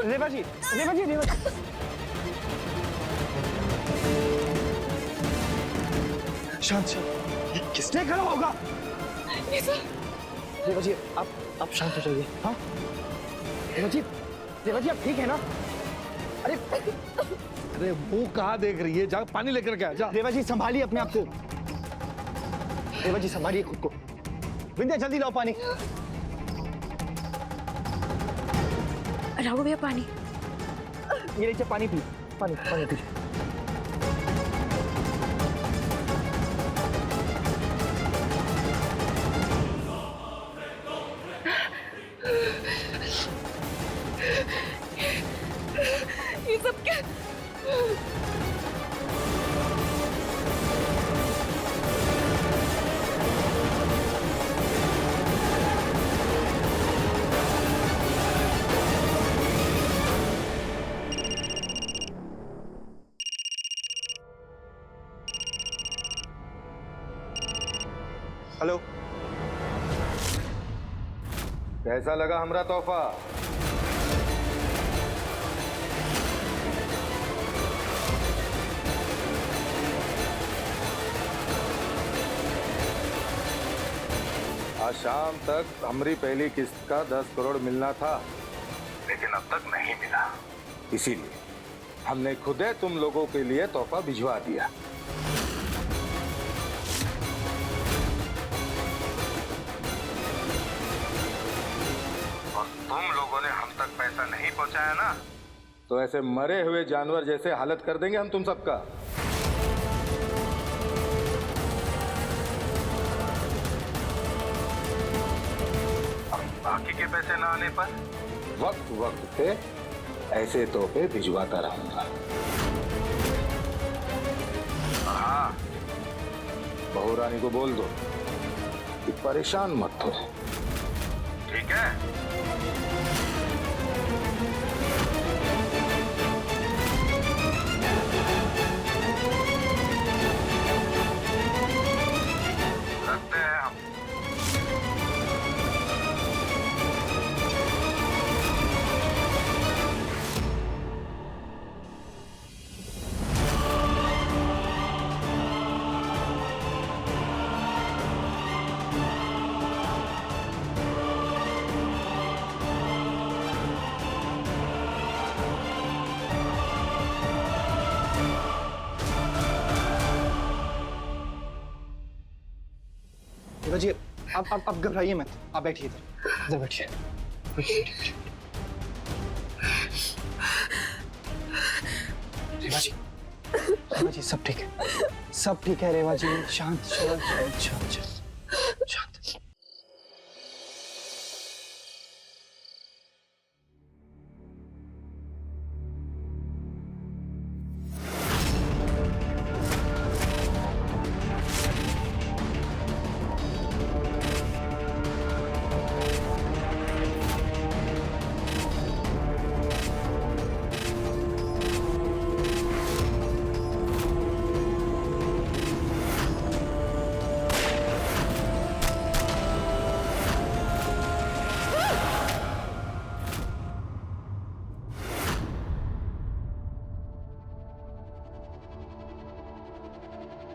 रेवा जी, रेवा जी, रेवा जी। शांत शांत, किसने करा होगा? रेवा जी, आप शांत हो जाइए। हाँ रेवा जी आप ठीक है ना? अरे अरे वो कहाँ देख रही है, जा पानी लेकर के आ जा। रेवा जी संभालिए अपने आप को। रेवा जी संभालिए खुद को। विंध्या जल्दी लाओ पानी। राघव भैया पानी। ये लीजिए पानी पी, पानी पानी पीजिए। ये सब क्या? हेलो, कैसा लगा हमारा तोहफा? आज शाम तक हमारी पहली किस्त का 10 करोड़ मिलना था, लेकिन अब तक नहीं मिला। इसीलिए हमने खुद तुम लोगों के लिए तोहफा भिजवा दिया। और तुम लोगों ने हम तक पैसा नहीं पहुंचाया ना, तो ऐसे मरे हुए जानवर जैसे हालत कर देंगे हम तुम सबका। बाकी के पैसे ना आने पर वक्त वक्त पे ऐसे तोहफे भिजवाता रहूंगा। हाँ, बहू रानी को बोल दो कि परेशान मत हो, ठीक है? रखते हैं हम। रेवा जी आप घबराइए मत, आप बैठिए इधर बैठिए। रेवा जी सब ठीक है, सब ठीक है रेवा जी। शांत शांत शांत शांत शांत।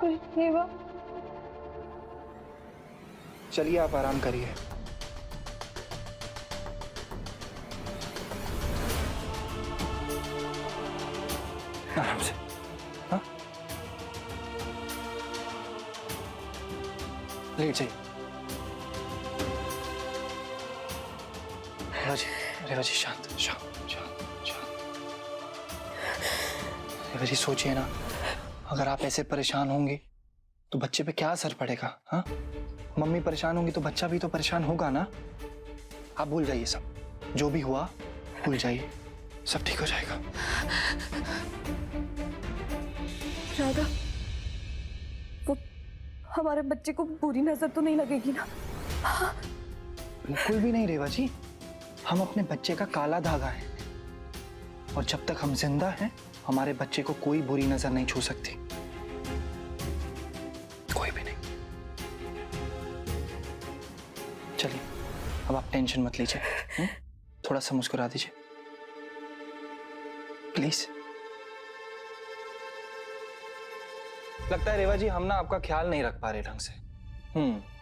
रेवा, चलिए आप आराम करिए। आराम से। हाँ, लेट जाइए। रेवा जी शांत शांत शांत शांत। रेवा जी सोचिए ना, अगर आप ऐसे परेशान होंगे तो बच्चे पे क्या असर पड़ेगा? हाँ, मम्मी परेशान होंगी तो बच्चा भी तो परेशान होगा ना। आप भूल जाइए सब, जो भी हुआ भूल जाइए, सब ठीक हो जाएगा। राधा, वो हमारे बच्चे को बुरी नजर तो नहीं लगेगी ना? बिल्कुल भी नहीं रेवा जी, हम अपने बच्चे का काला धागा है और जब तक हम जिंदा हैं हमारे बच्चे को कोई बुरी नजर नहीं छू सकती, कोई भी नहीं। चलिए अब आप टेंशन मत लीजिए, थोड़ा सा मुस्कुरा दीजिए प्लीज। लगता है रेवा जी हम ना आपका ख्याल नहीं रख पा रहे ढंग से।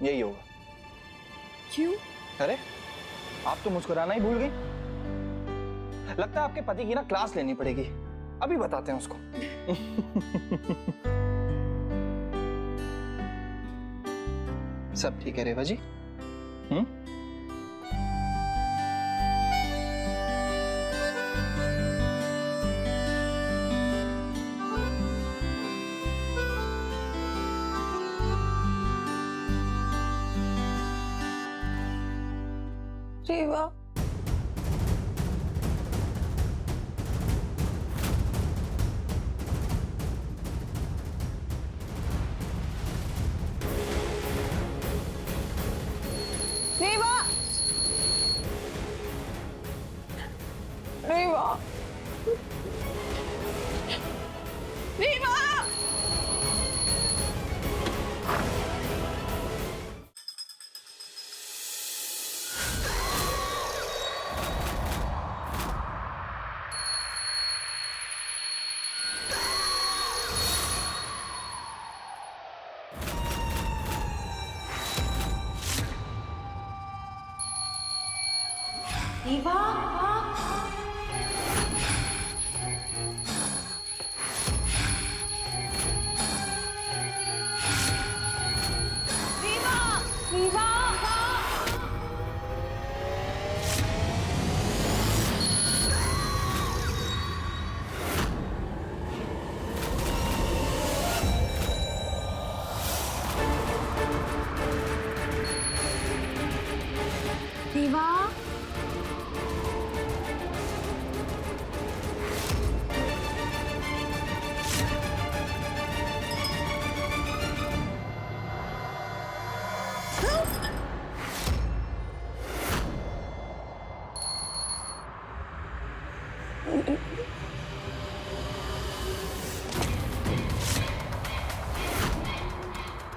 यही होगा। क्यों? अरे आप तो मुस्कुराना ही भूल गई। लगता है आपके पति की ना क्लास लेनी पड़ेगी, अभी बताते हैं उसको। सब ठीक है रेवा जी? रेवा, रेवा, रेवा, रेवा।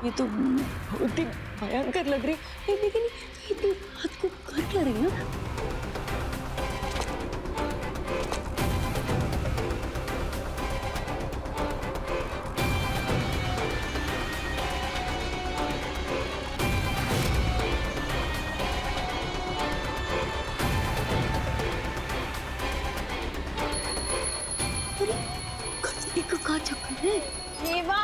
ये तो बहुत ही भयंकर लग रही है, लेकिन ये तो हाथ को कर क्या रही है ना? अरे का चक्कर है? रेवा,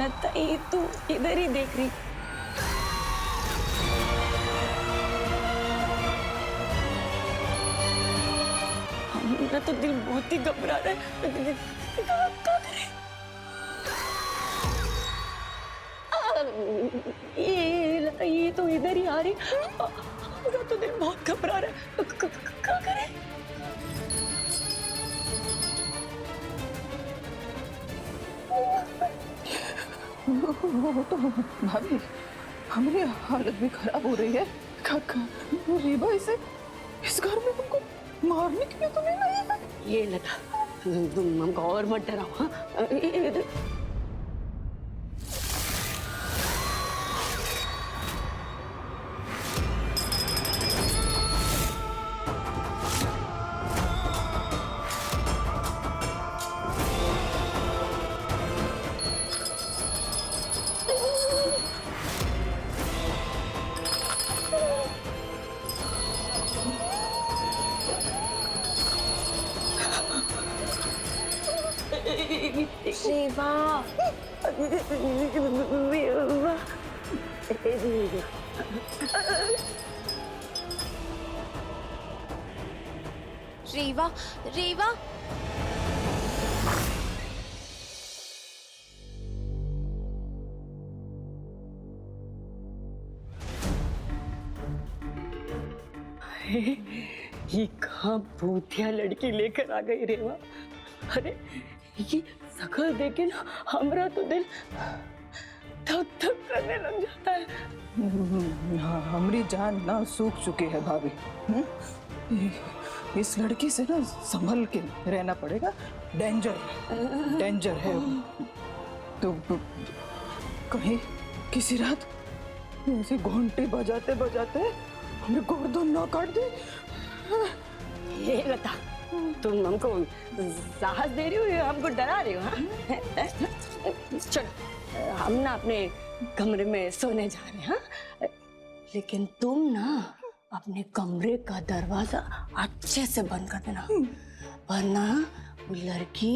लता ये तू इधर ही देख रही। मेरा तो दिल बहुत ही घबरा रहा है। क्या करें? ये लता ये तो इधर ही आ रही। मेरा तो दिल बहुत घबरा रहा है। क्या करें? वो तो भाभी, हमारी हालत भी खराब हो रही है। वो रेवा इसे इस घर में हमको मारने के लिए तो नहीं लाई है। ये लता तुम हमको और मत डराओ। हाँ, रेवा रेवा रेवा ये कहाँ भूतिया लड़की लेकर आ गई रेवा। अरे ये शकल देखे ना हमरा तो दिल धक धक करने लग जाता है। हमारी जान ना सूख चुकी है भाभी। इस लड़की से ना संभल के रहना पड़ेगा। डेंजर है। तो कहीं किसी रात ऐसे घंटे बजाते बजाते हमें गर्दन ना काट दे। ये लता तुम हमको साहस दे रही हो या हमको डरा रही हो? हाँ चलो हम ना अपने कमरे में सोने जा रहे हैं। हाँ लेकिन तुम ना अपने कमरे का दरवाजा अच्छे से बंद कर देना, वरना वो लड़की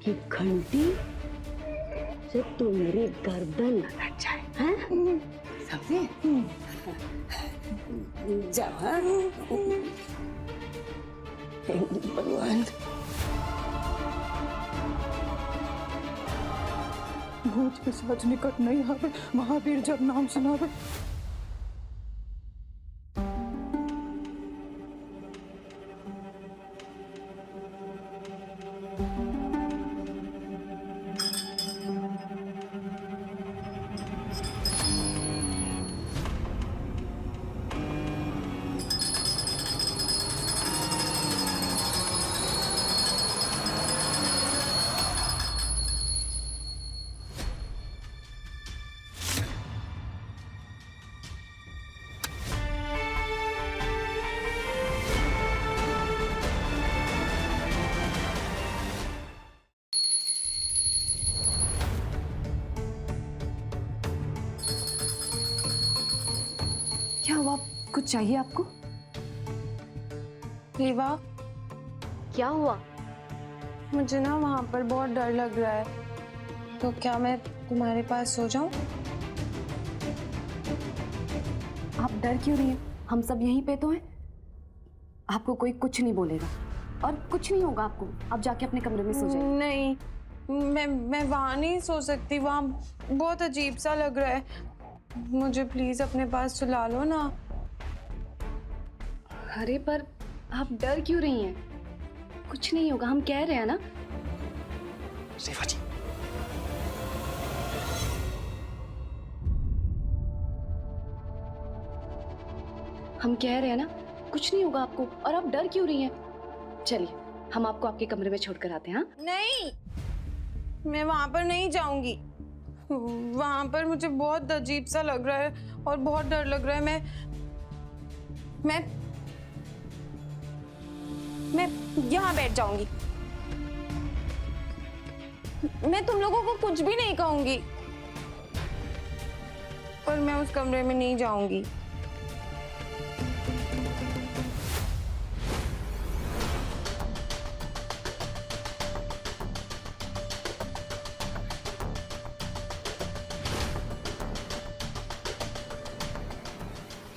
की घंटी से तुम्हारी गर्दन न कट जाए। हाँ समझे? जाओ। हाँ भगवान भूत पिशाच निकट नहीं आवे, महावीर जब नाम सुनावे। क्या हुआ? कुछ चाहिए आपको? रेवा क्या हुआ? मुझे ना वहाँ पर बहुत डर लग रहा है, तो क्या मैं तुम्हारे पास सो जाऊँ? आप डर क्यों रही हैं? हम सब यहीं पे तो हैं। आपको कोई कुछ नहीं बोलेगा और कुछ नहीं होगा आपको। आप जाके अपने कमरे में सो जाइए। नहीं, मैं वहाँ नहीं सो सकती, वहाँ बहुत अजीब सा लग रहा है। मुझे प्लीज अपने पास सुला लो ना। अरे पर आप डर क्यों रही हैं? कुछ नहीं होगा, हम कह रहे हैं ना। रेवा जी हम कह रहे हैं ना, कुछ नहीं होगा आपको। और आप डर क्यों रही हैं? चलिए हम आपको आपके कमरे में छोड़कर आते हैं। हाँ नहीं, मैं वहाँ पर नहीं जाऊंगी। वहाँ पर मुझे बहुत अजीब सा लग रहा है और बहुत डर लग रहा है। मैं यहाँ बैठ जाऊंगी। मैं तुम लोगों को कुछ भी नहीं कहूंगी, पर मैं उस कमरे में नहीं जाऊंगी।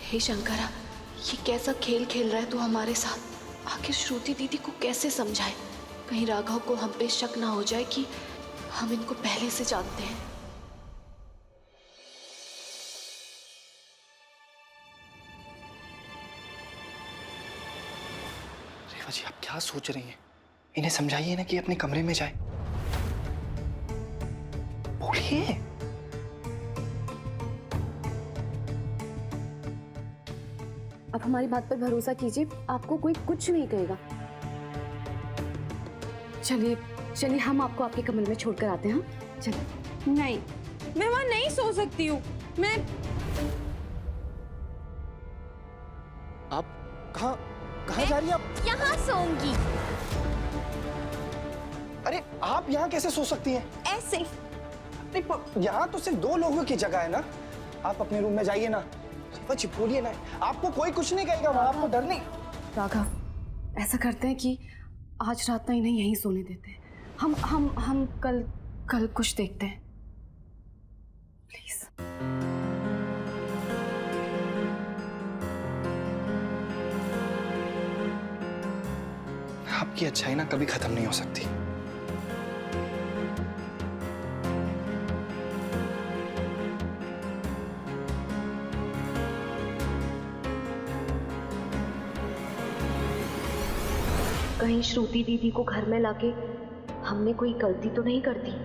हे शंकरा, ये कैसा खेल खेल रहा है तू हमारे साथ? आखिर श्रुति दीदी को कैसे समझाए? कहीं राघव को हम पे शक ना हो जाए कि हम इनको पहले से जानते हैं। रेवा जी आप क्या सोच रही हैं? इन्हें समझाइए ना कि अपने कमरे में जाए। बोलिए। आप हमारी बात पर भरोसा कीजिए, आपको कोई कुछ नहीं कहेगा। चलिए चलिए हम आपको आपके कमरे में छोड़कर आते हैं। हाँ चलिए। नहीं, मैं वहां नहीं सो सकती हूँ। मैं आप कहाँ जा रही हैं आप? यहाँ सोऊंगी। अरे आप यहाँ कैसे सो सकती हैं? ऐसे। यहाँ तो सिर्फ 2 लोगों की जगह है ना। आप अपने रूम में जाइए ना। जी बोलिए ना, आपको कोई कुछ नहीं कहेगा वहाँ, आपको डर नहीं। राघव ऐसा करते हैं कि आज रात ना इन्हें यहीं सोने देते हैं। हम कल कल कुछ देखते हैं प्लीज। आपकी अच्छाई ना कभी खत्म नहीं हो सकती। कहीं श्रुति दीदी को घर में लाके हमने कोई गलती तो नहीं कर दी?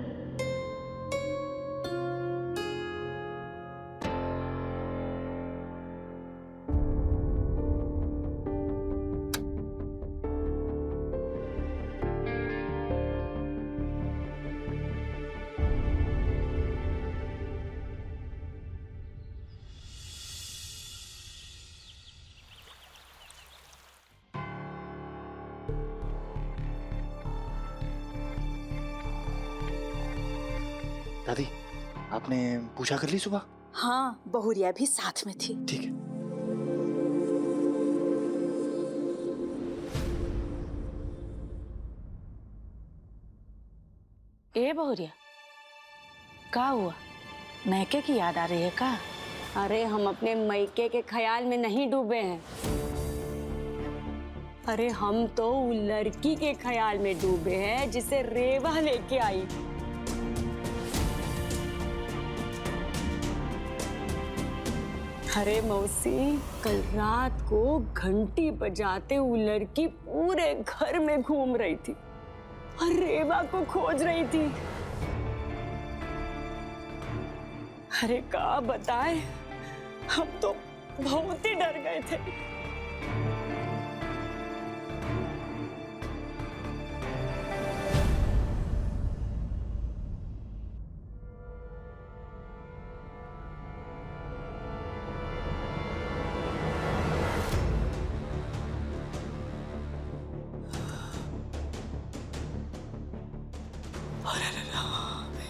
दादी, आपने पूजा कर ली सुबह? हाँ, बहुरिया भी साथ में थी। ठीक है। ए बहुरिया, का हुआ? मैके की याद आ रही है का? अरे हम अपने मैके के ख्याल में नहीं डूबे हैं। अरे हम तो उस लड़की के ख्याल में डूबे हैं जिसे रेवा लेके आई। अरे मौसी, कल रात को घंटी बजाते वो लड़की पूरे घर में घूम रही थी और रेवा को खोज रही थी। अरे का बताए, हम तो बहुत ही डर गए थे।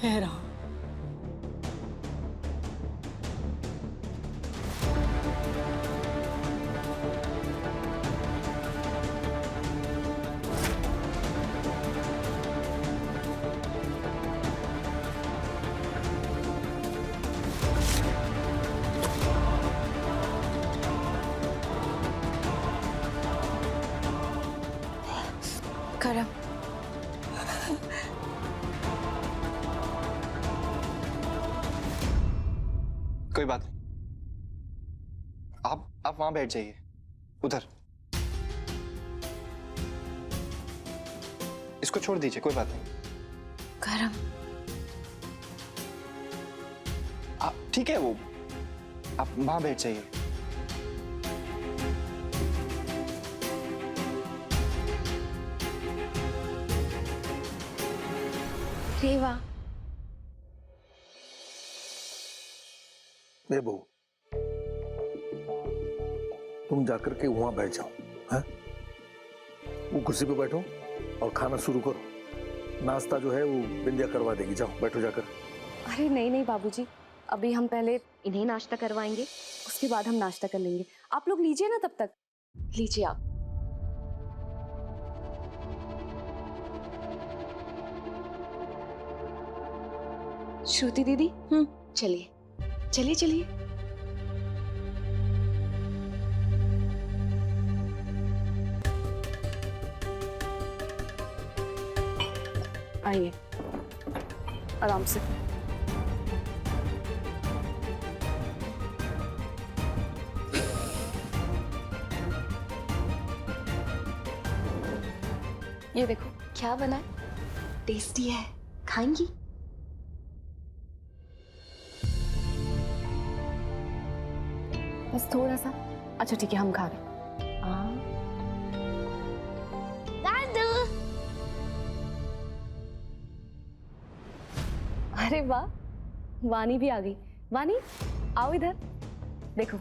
हे राम। करम, कोई बात नहीं, आप वहां बैठ जाइए, उधर। इसको छोड़ दीजिए, कोई बात नहीं। करम, आप ठीक है, वो आप वहां बैठ जाइए। रेवा, ए बहू, तुम जाकर के वहां बैठ जाओ, हैं? वो कुर्सी पे बैठो और खाना शुरू करो। नाश्ता जो है वो बिंदिया करवा देगी, जाओ बैठो जाकर। अरे नहीं नहीं बाबूजी, अभी हम पहले इन्हें नाश्ता करवाएंगे, उसके बाद हम नाश्ता कर लेंगे। आप लोग लीजिए ना, तब तक लीजिए आप। श्रुति दीदी, चलिए चलिए चलिए। आइए आराम से। ये देखो क्या बना है? टेस्टी है, खाएंगी? बस थोड़ा सा। अच्छा ठीक है, हम खा रहे हैं। अरे वाह, वानी भी आ गई। वानी आओ इधर, देखो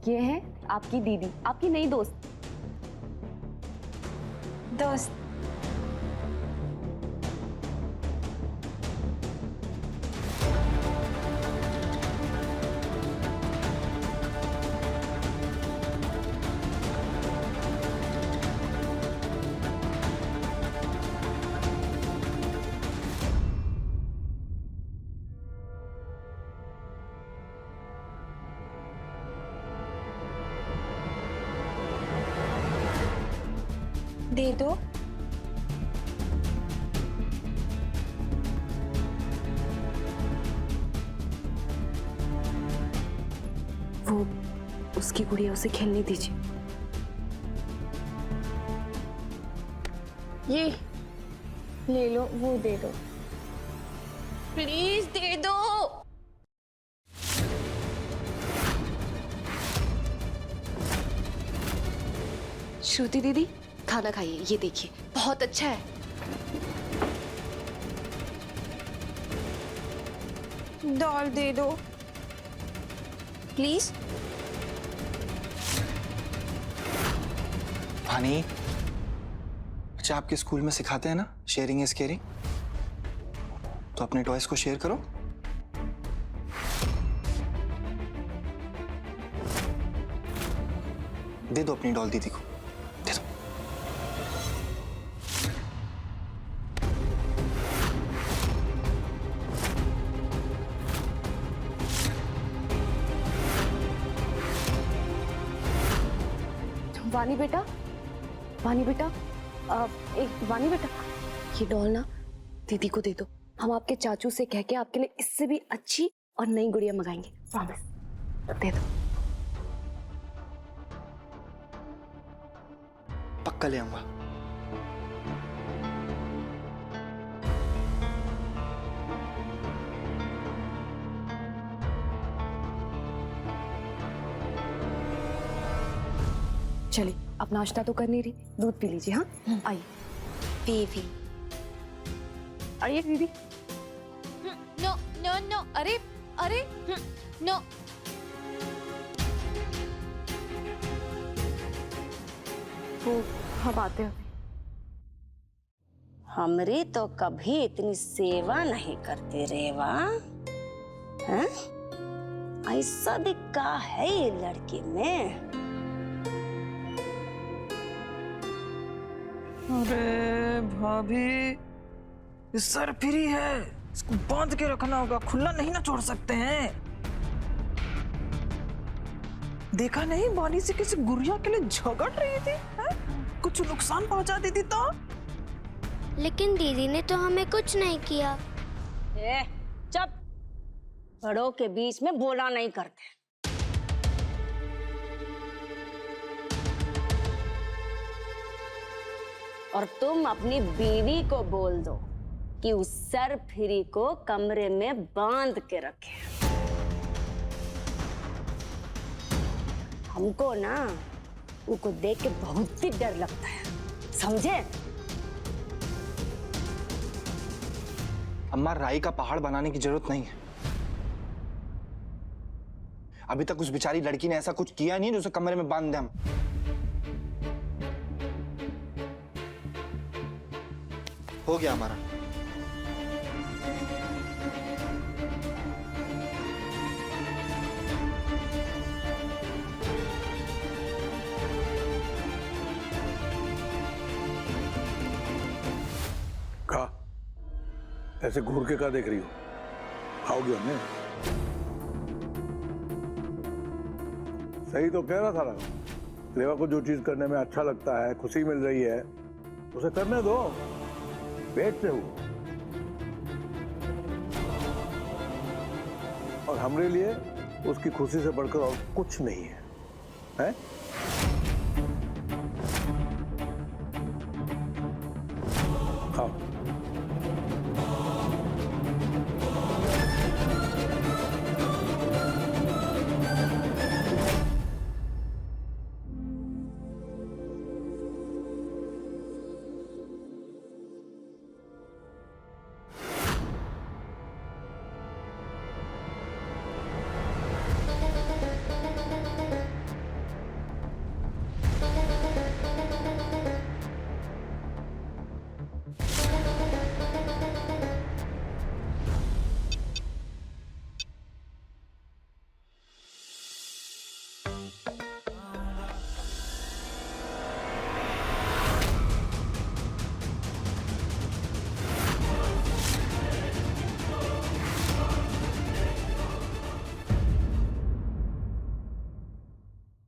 ये है आपकी दीदी, आपकी नई दोस्त। दोस्त? दे दो। वो उसकी गुड़िया उसे खेलने दीजिए। ये ले लो, वो दे दो, प्लीज दे दो। श्रुति दीदी खाना खाइए, ये देखिए बहुत अच्छा है। डॉल दे दो प्लीज। भानी, अच्छा आपके स्कूल में सिखाते हैं ना शेयरिंग इज केयरिंग, तो अपने टॉयज को शेयर करो। दे दो अपनी डॉल दीदी को, दे दो। वानी बेटा, वानी बेटा, एक वानी बेटा, ये डॉल ना दीदी को दे दो। हम आपके चाचू से कह के आपके लिए इससे भी अच्छी और नई गुड़िया मंगाएंगे, प्रॉमिस। दे दो। पक्का ले आऊंगा। चलिए, अब नाश्ता तो कर नहीं रही, दूध पी लीजिए। हाँ आइए, पी। आइए दीदी। नो नो नो, अरे अरे नो। वो हम आते हैं। हमरी तो कभी इतनी सेवा नहीं करते रेवा, हैं? ऐसा भी का है ये लड़की में। अरे भाभी, सर फ्री है, इसको बांध के रखना होगा, खुला नहीं ना छोड़ सकते हैं। देखा नहीं बानी से किसी गुड़िया के लिए झगड़ रही थी, है? कुछ नुकसान पहुंचा देती तो। लेकिन दीदी ने तो हमें कुछ नहीं किया। चुप, बड़ों के बीच में बोला नहीं करते। और तुम अपनी बीवी को बोल दो कि उस सर फिरी को कमरे में बांध के रखे। हमको ना उनको देख के बहुत ही डर लगता है, समझे? अम्मा, राई का पहाड़ बनाने की जरूरत नहीं है। अभी तक उस बेचारी लड़की ने ऐसा कुछ किया नहीं जो उसे कमरे में बांध दे हम। हो गया हमारा। खा, ऐसे घूर के क्या देख रही हो? खाओगे हमें? सही तो कह रहा था ना, रेवा को जो चीज करने में अच्छा लगता है, खुशी मिल रही है, उसे करने दो, पेट से हो। और हमारे लिए उसकी खुशी से बढ़कर और कुछ नहीं है, हैं?